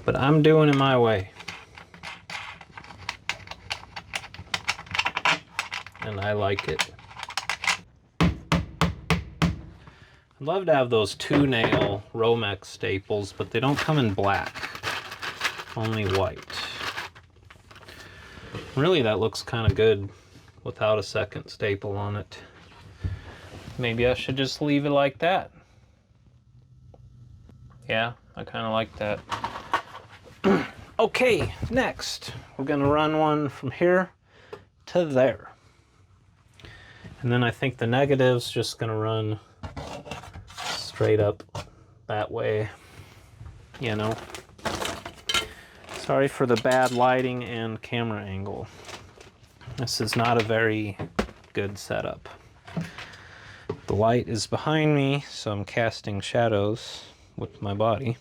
But I'm doing it my way. And I like it. I'd love to have those 2-nail Romex staples, but they don't come in black, only white. Really, that looks kind of good without a second staple on it. Maybe I should just leave it like that. Yeah, I kind of like that. Okay, next, we're gonna run one from here to there. And then I think the negative's just gonna run straight up that way, you know. Sorry for the bad lighting and camera angle. This is not a very good setup. The light is behind me, so I'm casting shadows with my body.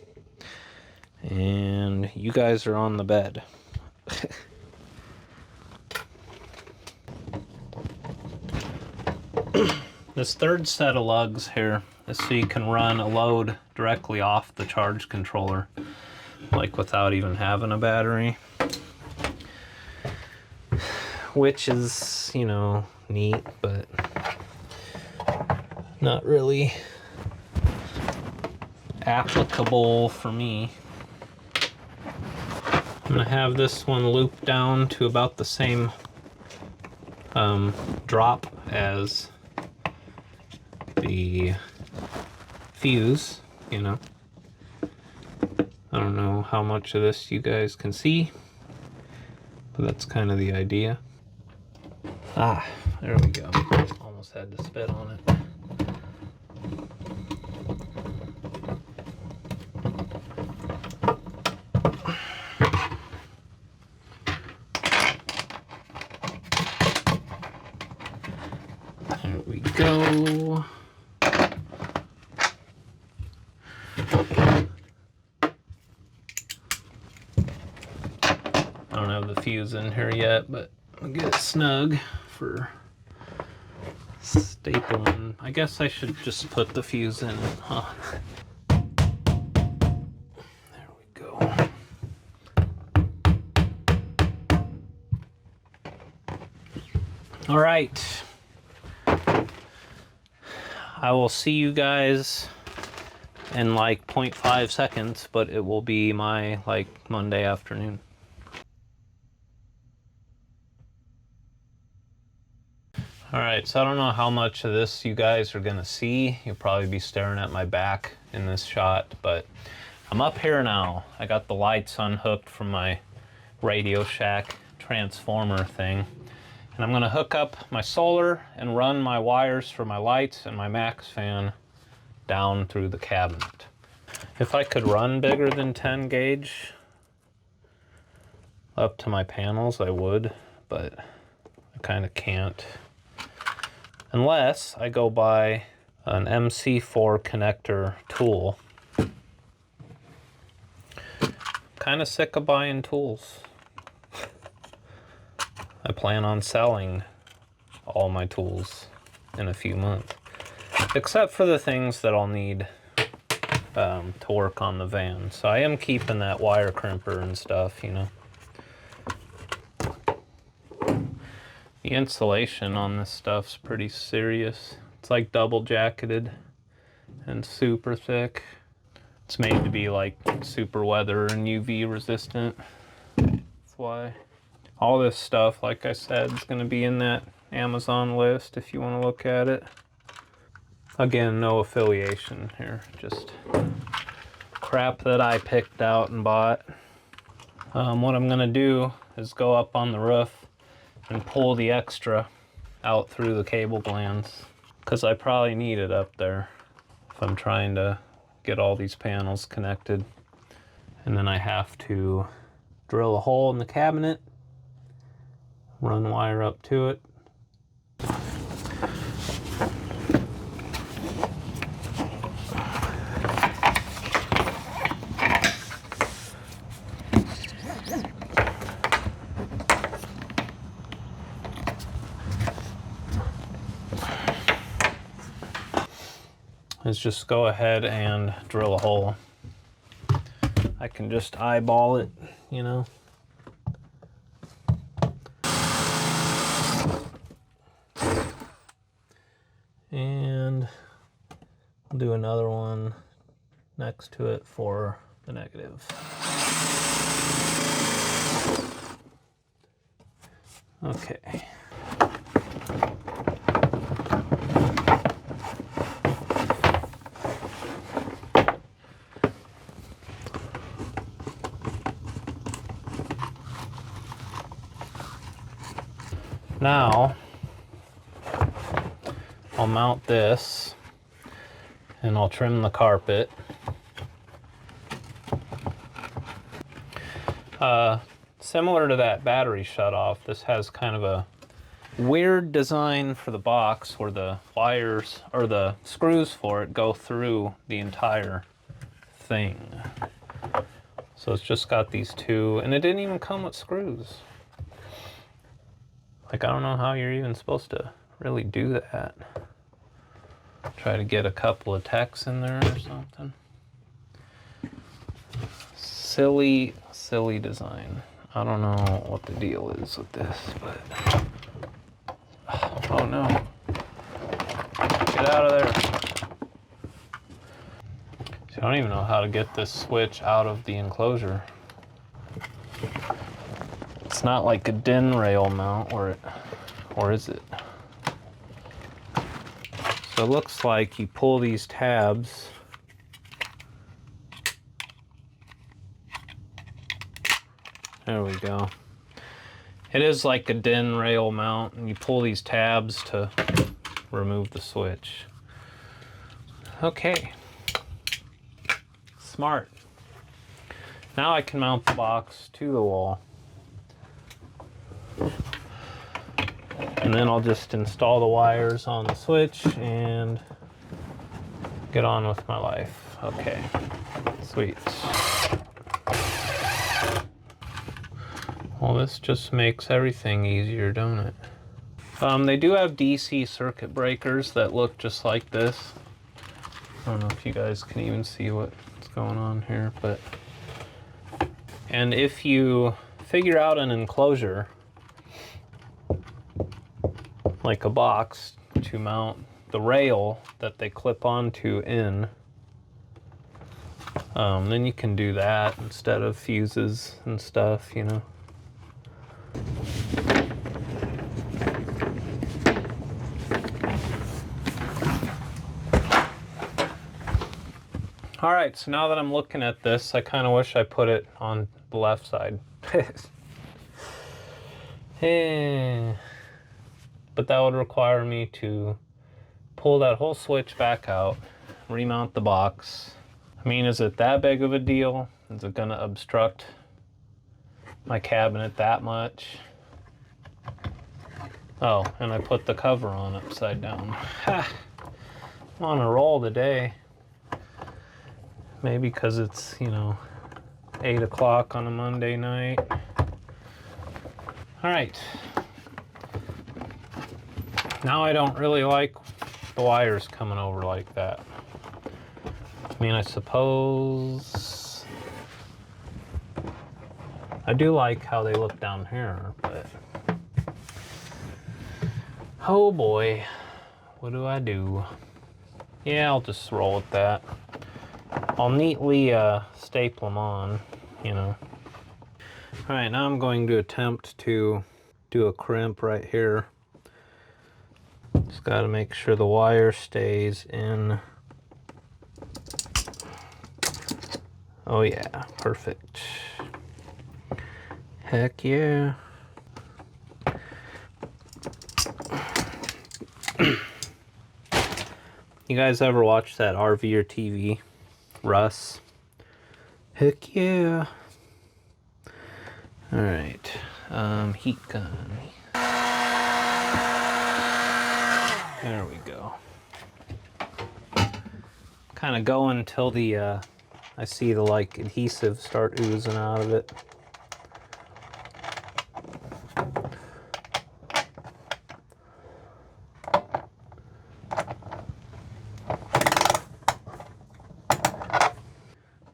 And you guys are on the bed. This third set of lugs here is so you can run a load directly off the charge controller, like without even having a battery. Which is, you know, neat, but not really applicable for me. I'm gonna have this one loop down to about the same drop as the fuse, you know. I don't know how much of this you guys can see, but that's kind of the idea. Ah, there we go. Almost had to spit on it. There we go. I don't have the fuse in here yet, but I'll get it snug for stapling. I guess I should just put the fuse in, huh? There we go. All right. I will see you guys in like 0.5 seconds, but it will be my like Monday afternoon. All right, so I don't know how much of this you guys are gonna see. You'll probably be staring at my back in this shot, but I'm up here now. I got the lights unhooked from my Radio Shack transformer thing. And I'm gonna hook up my solar and run my wires for my lights and my max fan down through the cabinet. If I could run bigger than 10 gauge up to my panels, I would, but I kind of can't. Unless I go buy an MC4 connector tool. Kind of sick of buying tools. I plan on selling all my tools in a few months, except for the things that I'll need to work on the van. So I am keeping that wire crimper and stuff, you know. The insulation on this stuff's pretty serious. It's like double jacketed and super thick. It's made to be like super weather and UV resistant. That's why. All this stuff, like I said, is going to be in that Amazon list if you want to look at it. Again, no affiliation here, just crap that I picked out and bought. What I'm going to do is go up on the roof and pull the extra out through the cable glands, because I probably need it up there if I'm trying to get all these panels connected. And then I have to drill a hole in the cabinet, run wire up to it. Is just go ahead and drill a hole. I can just eyeball it, you know. And I'll do another one next to it for the negative. Okay. Now, I'll mount this and I'll trim the carpet. Similar to that battery shutoff, this has kind of a weird design for the box where the wires or the screws for it go through the entire thing. So it's just got these two, and it didn't even come with screws. Like, I don't know how you're even supposed to really do that. Try to get a couple of tacks in there or something. Silly, silly design. I don't know what the deal is with this, but... Oh no. Get out of there. See, I don't even know how to get this switch out of the enclosure. It's not like a DIN rail mount, or is it? So it looks like you pull these tabs. There we go. It is like a DIN rail mount, and you pull these tabs to remove the switch. Okay. Smart. Now I can mount the box to the wall. And then I'll just install the wires on the switch and get on with my life. Okay, sweet. Well, this just makes everything easier, don't it? They do have DC circuit breakers that look just like this. I don't know if you guys can even see what's going on here, but... And if you figure out an enclosure, like a box to mount the rail that they clip onto in, then you can do that instead of fuses and stuff, you know. All right, so now that I'm looking at this, I kind of wish I put it on the left side. But that would require me to pull that whole switch back out, remount the box. I mean, is it that big of a deal? Is it gonna obstruct my cabinet that much? Oh, and I put the cover on upside down. Ha! on a roll today. Maybe because it's, you know, 8 o'clock on a Monday night. All right. Now I don't really like the wires coming over like that. I mean, I suppose I do like how they look down here, but oh boy, what do I do? Yeah, I'll just roll with that. I'll neatly staple them on, you know. All right, now I'm going to attempt to do a crimp right here. Just got to make sure the wire stays in. Oh yeah, perfect. Heck yeah. You guys ever watch that RV or TV? Russ? Heck yeah. All right, heat gun. There we go. Kind of go until the I see the like adhesive start oozing out of it.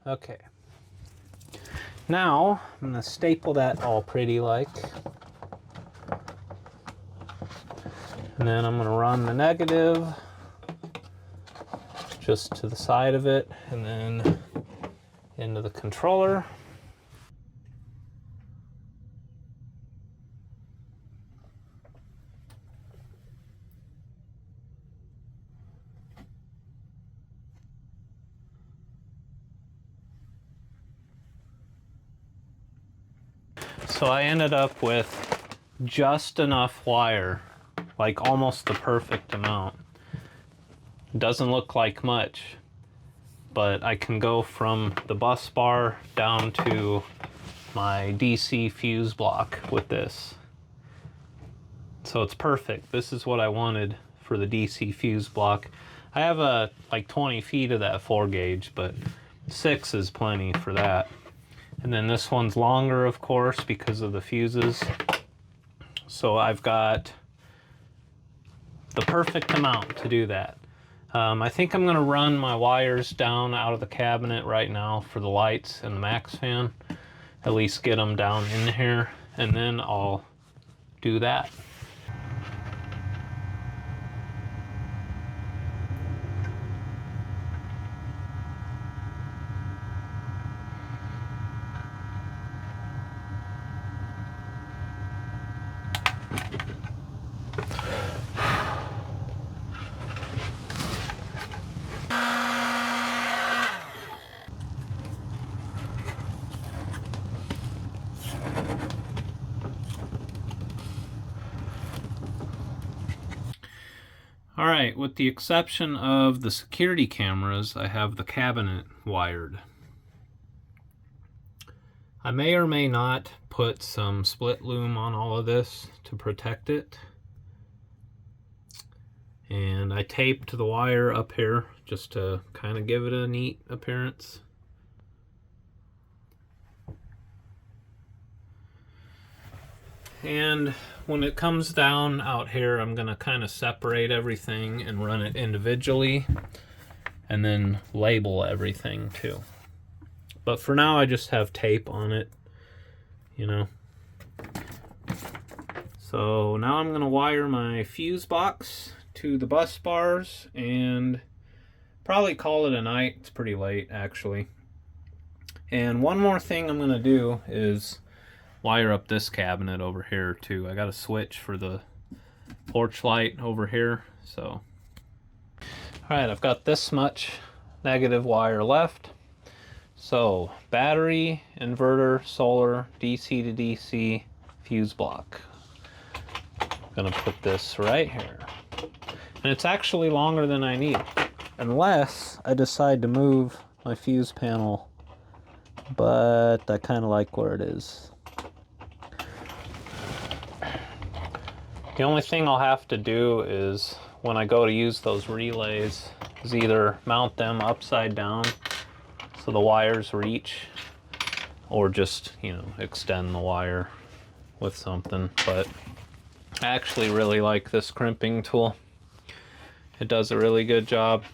Okay. Now I'm gonna staple that all pretty like. And then I'm gonna run the negative just to the side of it and then into the controller. So I ended up with just enough wire, like almost the perfect amount. Doesn't look like much, but I can go from the bus bar down to my DC fuse block with this. So it's perfect. This is what I wanted for the DC fuse block. I have like 20 feet of that 4 gauge, but 6 is plenty for that. And then this one's longer, of course, because of the fuses. So I've got the perfect amount to do that. I think I'm gonna run my wires down out of the cabinet right now for the lights and the max fan. At least get them down in here, and then I'll do that. All right, with the exception of the security cameras, I have the cabinet wired. I may or may not put some split loom on all of this to protect it. And I taped the wire up here just to kind of give it a neat appearance. And when it comes down out here, I'm gonna kind of separate everything and run it individually and then label everything too. But for now, I just have tape on it, you know. So now I'm gonna wire my fuse box to the bus bars and probably call it a night. It's pretty late, actually. And one more thing I'm gonna do is wire up this cabinet over here too. I got a switch for the porch light over here, so. All right, I've got this much negative wire left. So battery, inverter, solar, DC to DC, fuse block. I'm gonna put this right here. And it's actually longer than I need, unless I decide to move my fuse panel, but I kind of like where it is. The only thing I'll have to do is when I go to use those relays, is either mount them upside down so the wires reach, or just, you know, extend the wire with something. But I actually really like this crimping tool. It does a really good job.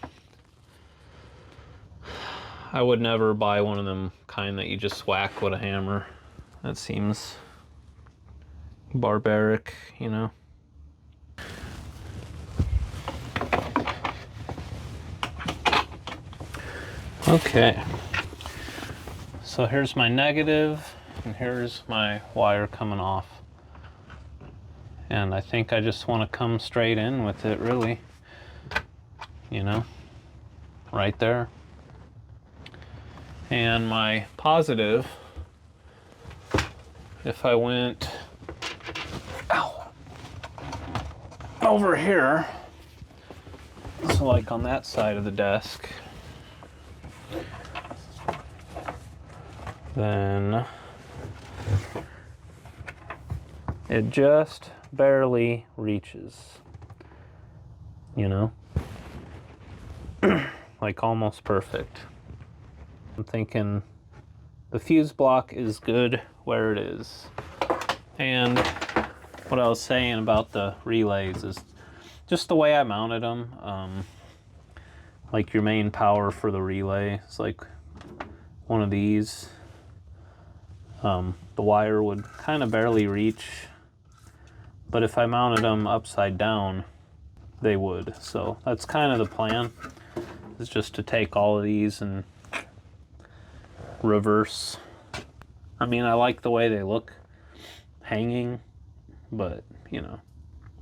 I would never buy one of them kind that you just whack with a hammer. That seems barbaric, you know. Okay, so here's my negative, and here's my wire coming off. And I think I just want to come straight in with it, really. You know, right there. And my positive, if I went over here, so like on that side of the desk, then it just barely reaches, you know, like almost perfect. I'm thinking the fuse block is good where it is. And what I was saying about the relays is just the way I mounted them. Like your main power for the relay is like one of these. The wire would kind of barely reach, but if I mounted them upside down, they would. So that's kind of the plan, is just to take all of these and reverse. I mean, I like the way they look hanging, but you know,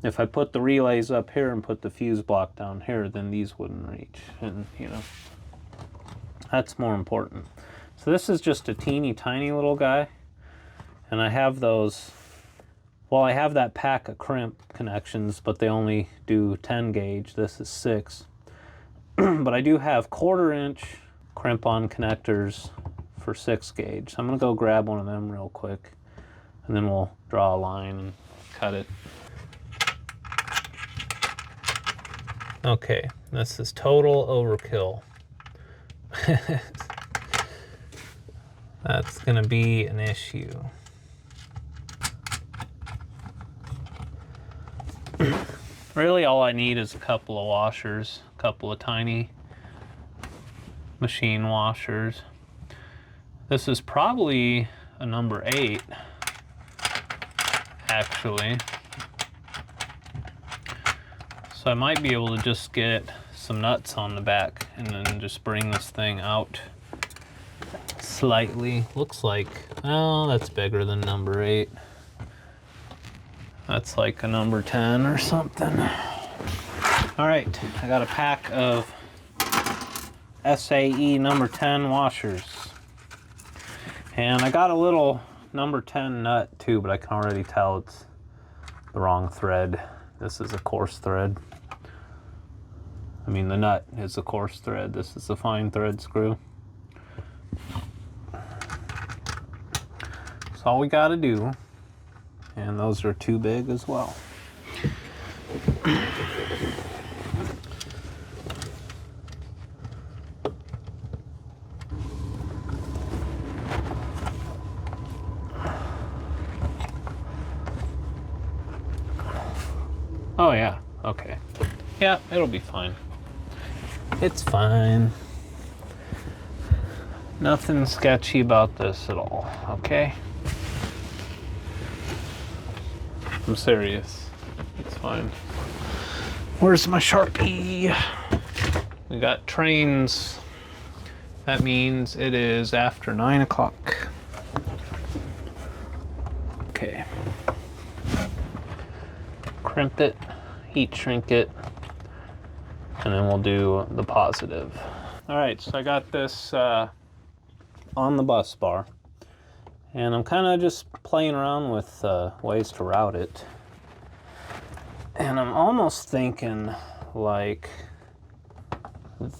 if I put the relays up here and put the fuse block down here, then these wouldn't reach, and you know, that's more important. So this is just a teeny tiny little guy, and I have those, well, I have that pack of crimp connections, but they only do 10 gauge. This is 6. But I do have 1/4 inch crimp on connectors for 6 gauge. So I'm gonna go grab one of them real quick, and then we'll draw a line and cut it. Okay, this is total overkill. That's gonna be an issue. Really all I need is a couple of washers, a couple of tiny machine washers. This is probably a number 8, actually. So I might be able to just get some nuts on the back and then just bring this thing out slightly. Looks like, oh, that's bigger than number 8. That's like a number 10 or something. All right, I got a pack of SAE number 10 washers. And I got a little number 10 nut too, but I can already tell it's the wrong thread. This is a coarse thread. I mean, the nut is a coarse thread. This is a fine thread screw. That's all we gotta do. And those are too big as well. Oh yeah, okay. Yeah, it'll be fine. It's fine. Nothing sketchy about this at all, okay? I'm serious. It's fine. Where's my Sharpie? We got trains. That means it is after 9 o'clock. Okay. Crimp it, heat shrink it, and then we'll do the positive. All right, so I got this on the bus bar, and I'm kind of just playing around with ways to route it. And I'm almost thinking like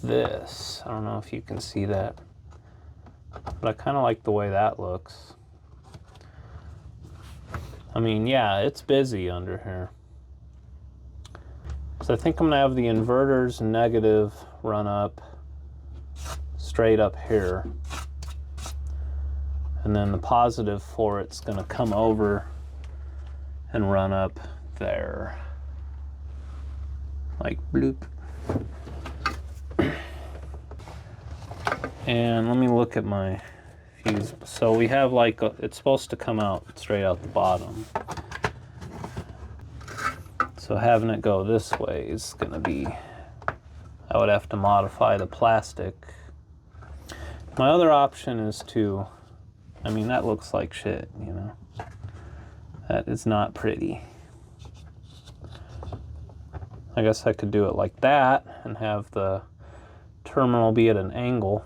this. I don't know if you can see that, but I kind of like the way that looks. I mean, yeah, it's busy under here. So I think I'm gonna have the inverter's negative run up straight up here. And then the positive for it's gonna come over and run up there. Like bloop. And let me look at my fuse. So we have like, it's supposed to come out straight out the bottom. So having it go this way is gonna be, I would have to modify the plastic. My other option is to, I mean, that looks like shit, you know. That is not pretty. I guess I could do it like that and have the terminal be at an angle.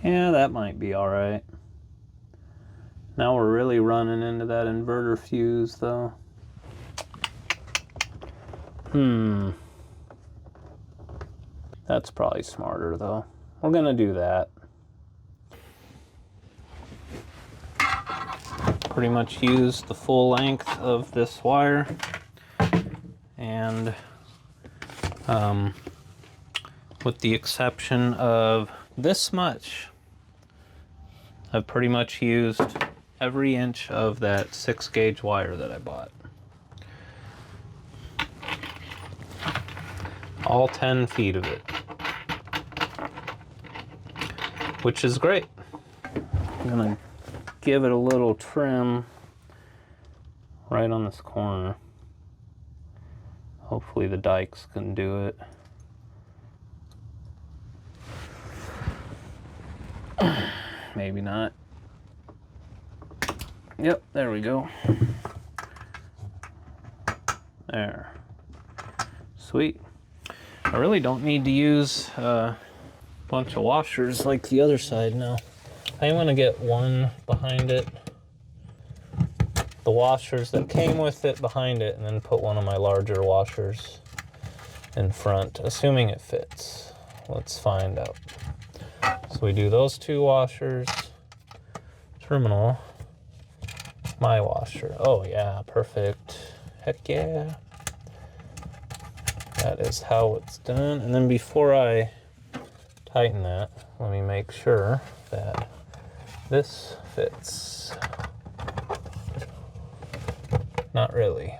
Yeah, that might be all right. Now we're really running into that inverter fuse though. That's probably smarter though. We're gonna do that. Pretty much use the full length of this wire, and with the exception of this much, I've pretty much used every inch of that 6-gauge wire that I bought. All 10 feet of it, which is great. I'm gonna give it a little trim right on this corner. Hopefully the dikes can do it. Maybe not. Yep, there we go. There. Sweet. I really don't need to use a bunch of washers like the other side now. I'm gonna get one behind it, the washers that came with it behind it, and then put one of my larger washers in front, assuming it fits. Let's find out. So we do those 2 washers, terminal, my washer. Oh yeah, perfect. Heck yeah. That is how it's done. And then before I tighten that, let me make sure that this fits. Not really.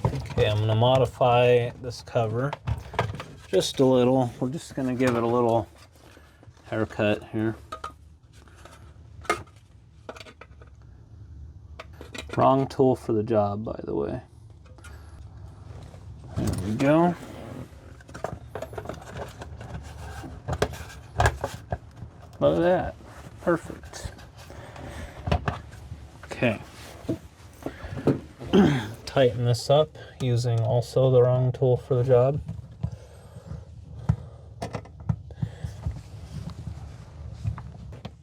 Okay, I'm gonna modify this cover just a little. We're just gonna give it a little haircut here. Wrong tool for the job, by the way. There we go. Look at that. Perfect. Okay. Tighten this up using also the wrong tool for the job.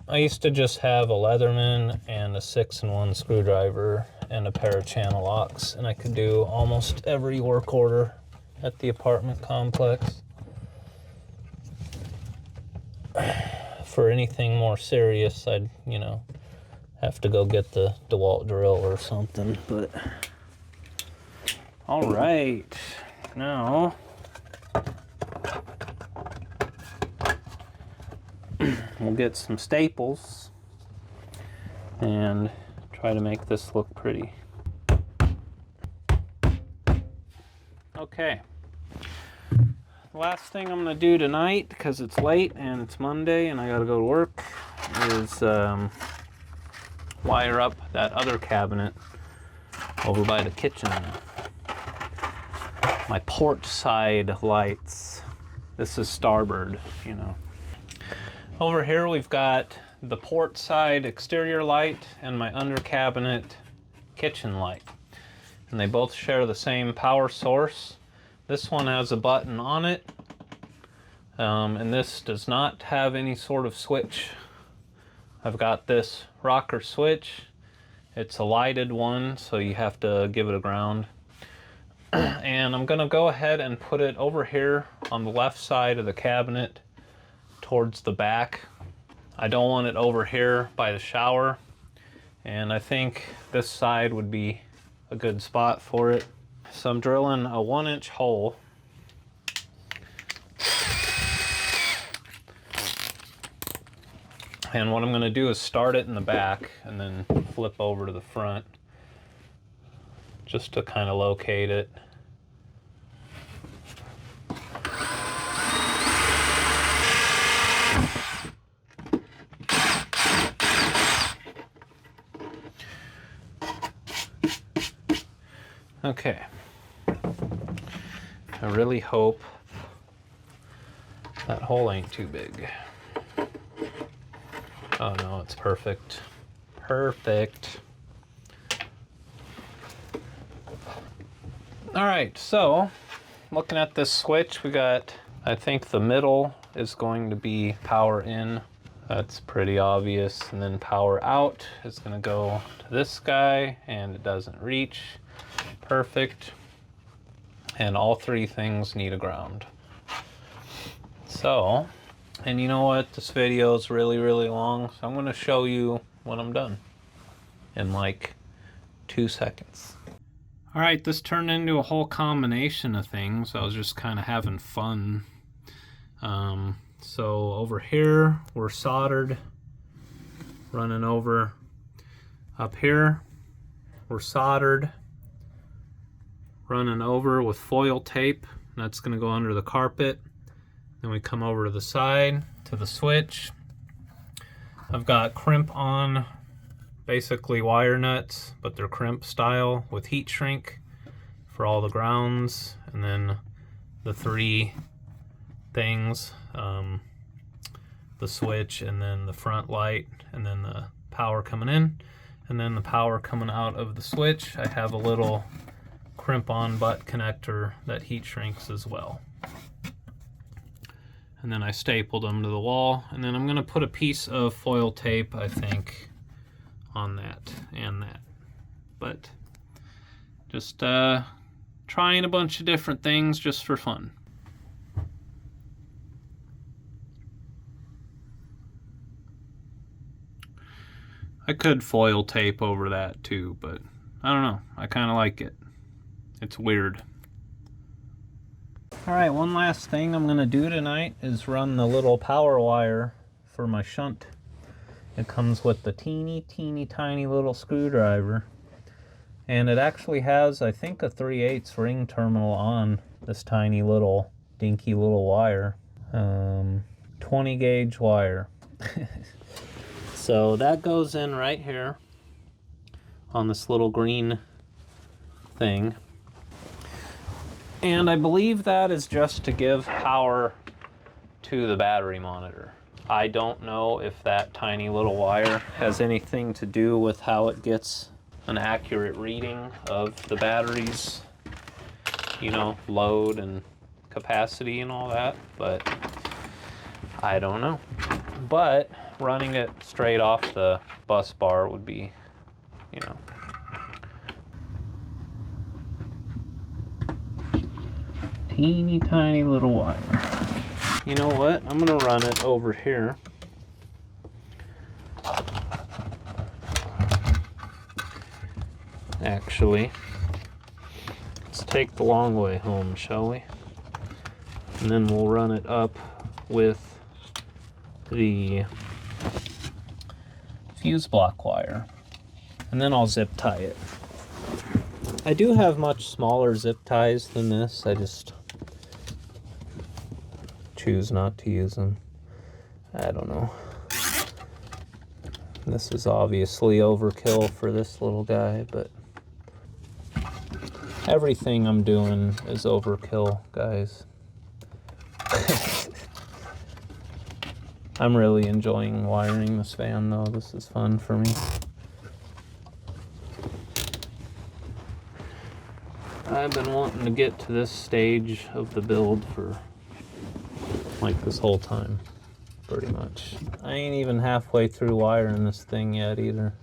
I used to just have a Leatherman and a 6-in-1 screwdriver and a pair of channel locks, and I could do almost every work order at the apartment complex. For anything more serious, I'd, you know, have to go get the DeWalt drill or something, but all right, now we'll get some staples and try to make this look pretty. Okay. The last thing I'm gonna do tonight, because it's late and it's Monday and I gotta go to work, is wire up that other cabinet over by the kitchen. My port side lights. This is starboard, you know. Over here we've got the port side exterior light and my under cabinet kitchen light. And they both share the same power source. This one has a button on it, and this does not have any sort of switch. I've got this rocker switch. It's a lighted one, so you have to give it a ground. And I'm gonna go ahead and put it over here on the left side of the cabinet towards the back. I don't want it over here by the shower, and I think this side would be a good spot for it. So I'm drilling a 1-inch hole. And what I'm going to do is start it in the back and then flip over to the front just to kind of locate it. Okay. I really hope that hole ain't too big. Oh no, it's perfect. Perfect. All right, so looking at this switch, we got, I think the middle is going to be power in. That's pretty obvious. And then power out is gonna go to this guy, and it doesn't reach. Perfect. And all three things need a ground. So, and you know what? This video is really, really long, so I'm gonna show you when I'm done in like 2 seconds. All right, this turned into a whole combination of things. I was just kind of having fun. So over here, we're soldered, running over. Up here, we're soldered, running over with foil tape. That's gonna go under the carpet. Then we come over to the side, to the switch. I've got crimp on, basically wire nuts, but they're crimp style with heat shrink for all the grounds. And then the three things, the switch, and then the front light, and then the power coming in, and then the power coming out of the switch. I have a little crimp on butt connector that heat shrinks as well. And then I stapled them to the wall, and then I'm gonna put a piece of foil tape, I think, on that and that. But just trying a bunch of different things just for fun. I could foil tape over that too, but I don't know. I kind of like it. It's weird. All right, one last thing I'm gonna do tonight is run the little power wire for my shunt. It comes with the teeny tiny little screwdriver, and it actually has, I think, a 3/8 ring terminal on this tiny little dinky little wire. 20 gauge wire. So that goes in right here on this little green thing. And I believe that is just to give power to the battery monitor. I don't know if that tiny little wire has anything to do with how it gets an accurate reading of the battery's, you know, load and capacity and all that, but I don't know. But running it straight off the bus bar would be, you know. Teeny tiny little wire. You know what? I'm gonna run it over here. Actually, let's take the long way home, shall we? And then we'll run it up with the fuse block wire. And then I'll zip tie it. I do have much smaller zip ties than this. I just choose not to use them. I don't know. This is obviously overkill for this little guy, but everything I'm doing is overkill, guys. I'm really enjoying wiring this fan though. This is fun for me. I've been wanting to get to this stage of the build for like this whole time, pretty much. I ain't even halfway through wiring this thing yet either.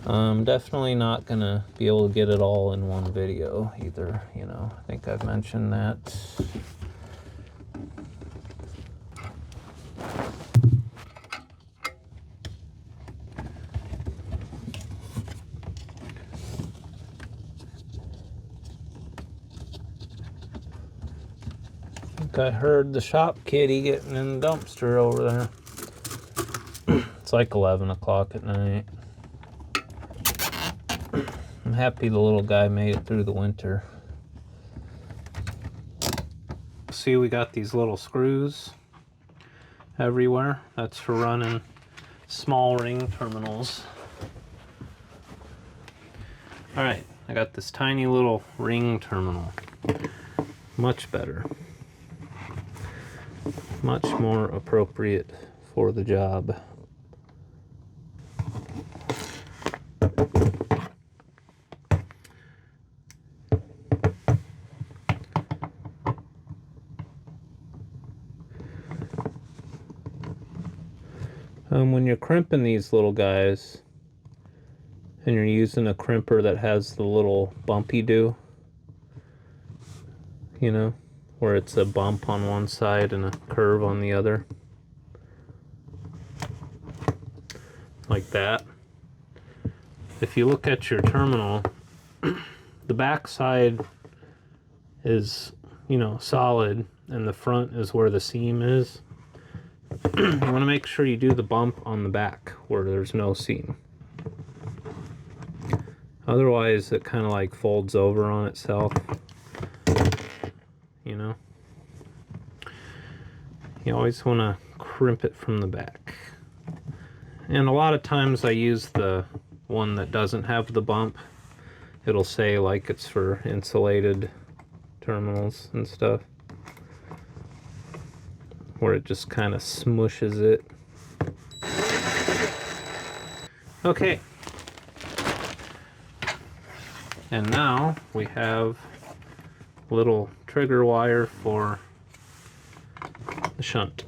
I'm definitely not gonna be able to get it all in one video either, you know. I think I've mentioned that. think I heard the shop kitty getting in the dumpster over there. It's like 11 o'clock at night. I'm happy the little guy made it through the winter. See, we got these little screws everywhere. That's for running small ring terminals. All right, I got this tiny little ring terminal. Much better. Much more appropriate for the job. When you're crimping these little guys, and you're using a crimper that has the little bumpy do, you know, where it's a bump on one side and a curve on the other, like that. If you look at your terminal, the back side is, you know, solid, and the front is where the seam is. You want to make sure you do the bump on the back where there's no seam. Otherwise, it kind of like folds over on itself, you know. You always want to crimp it from the back. And a lot of times I use the one that doesn't have the bump. It'll say like it's for insulated terminals and stuff, where it just kind of smushes it. Okay. And now we have little trigger wire for the shunt,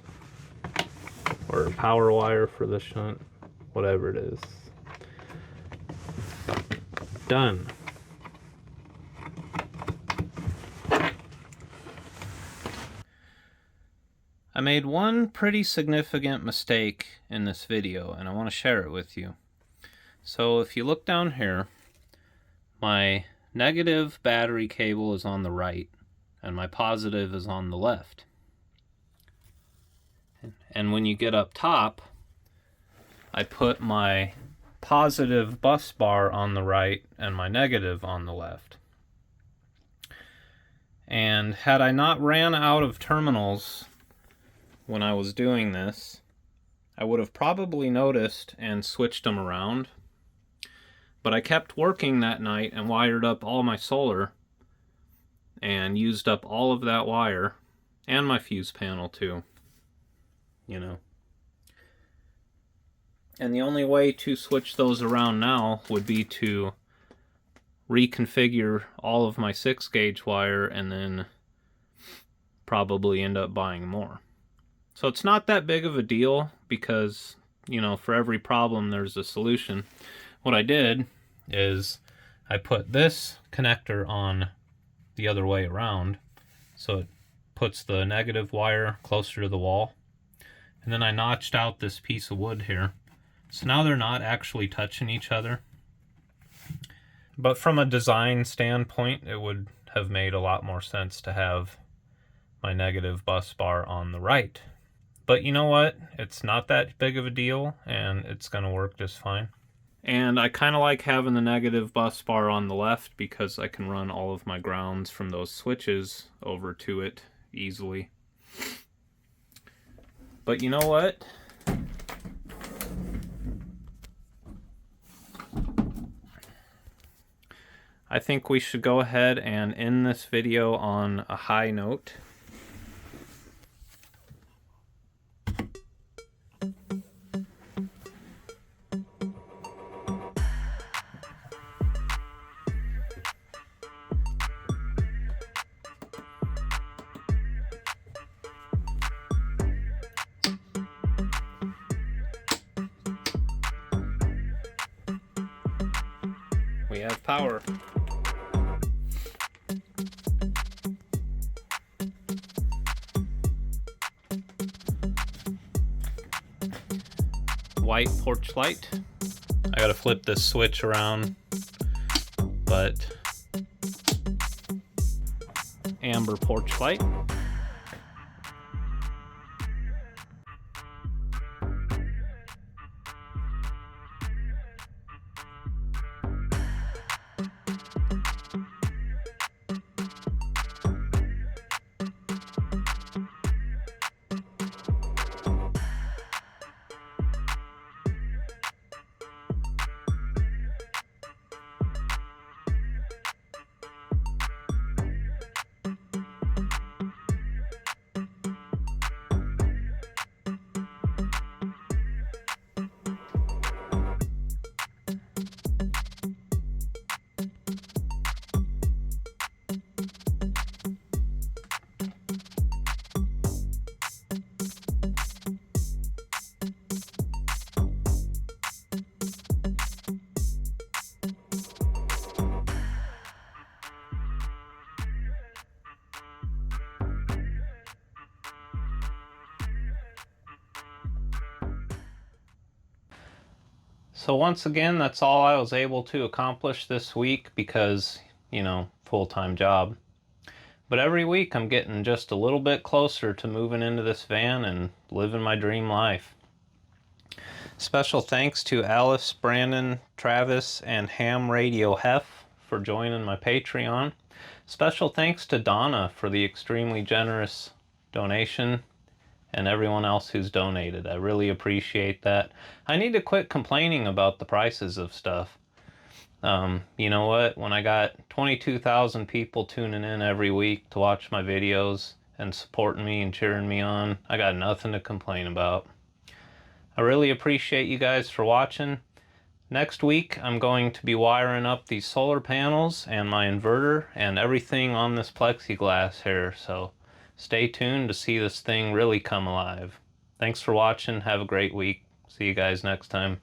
or power wire for the shunt, whatever it is. Done. I made one pretty significant mistake in this video, and I want to share it with you. So if you look down here, my negative battery cable is on the right, and my positive is on the left. And when you get up top, I put my positive bus bar on the right and my negative on the left. And had I not ran out of terminals when I was doing this, I would have probably noticed and switched them around. But I kept working that night and wired up all my solar and used up all of that wire and my fuse panel too, you know. And the only way to switch those around now would be to reconfigure all of my 6-gauge wire and then probably end up buying more. So it's not that big of a deal because, you know, for every problem there's a solution. What I did is I put this connector on the other way around, so it puts the negative wire closer to the wall. And then I notched out this piece of wood here. So now they're not actually touching each other. But from a design standpoint, it would have made a lot more sense to have my negative bus bar on the right. But you know what? It's not that big of a deal, and it's going to work just fine. And I kind of like having the negative bus bar on the left because I can run all of my grounds from those switches over to it easily. But you know what? I think we should go ahead and end this video on a high note. We have power. White porch light. I gotta flip this switch around, but amber porch light. So once again, that's all I was able to accomplish this week because, you know, full-time job. But every week I'm getting just a little bit closer to moving into this van and living my dream life. Special thanks to Alice, Brandon, Travis, and Ham Radio Hef for joining my Patreon. Special thanks to Donna for the extremely generous donation, and everyone else who's donated. I really appreciate that. I need to quit complaining about the prices of stuff. You know what? When I got 22,000 people tuning in every week to watch my videos and supporting me and cheering me on, I got nothing to complain about. I really appreciate you guys for watching. Next week, I'm going to be wiring up these solar panels and my inverter and everything on this plexiglass here, so stay tuned to see this thing really come alive. Thanks for watching. Have a great week. See you guys next time.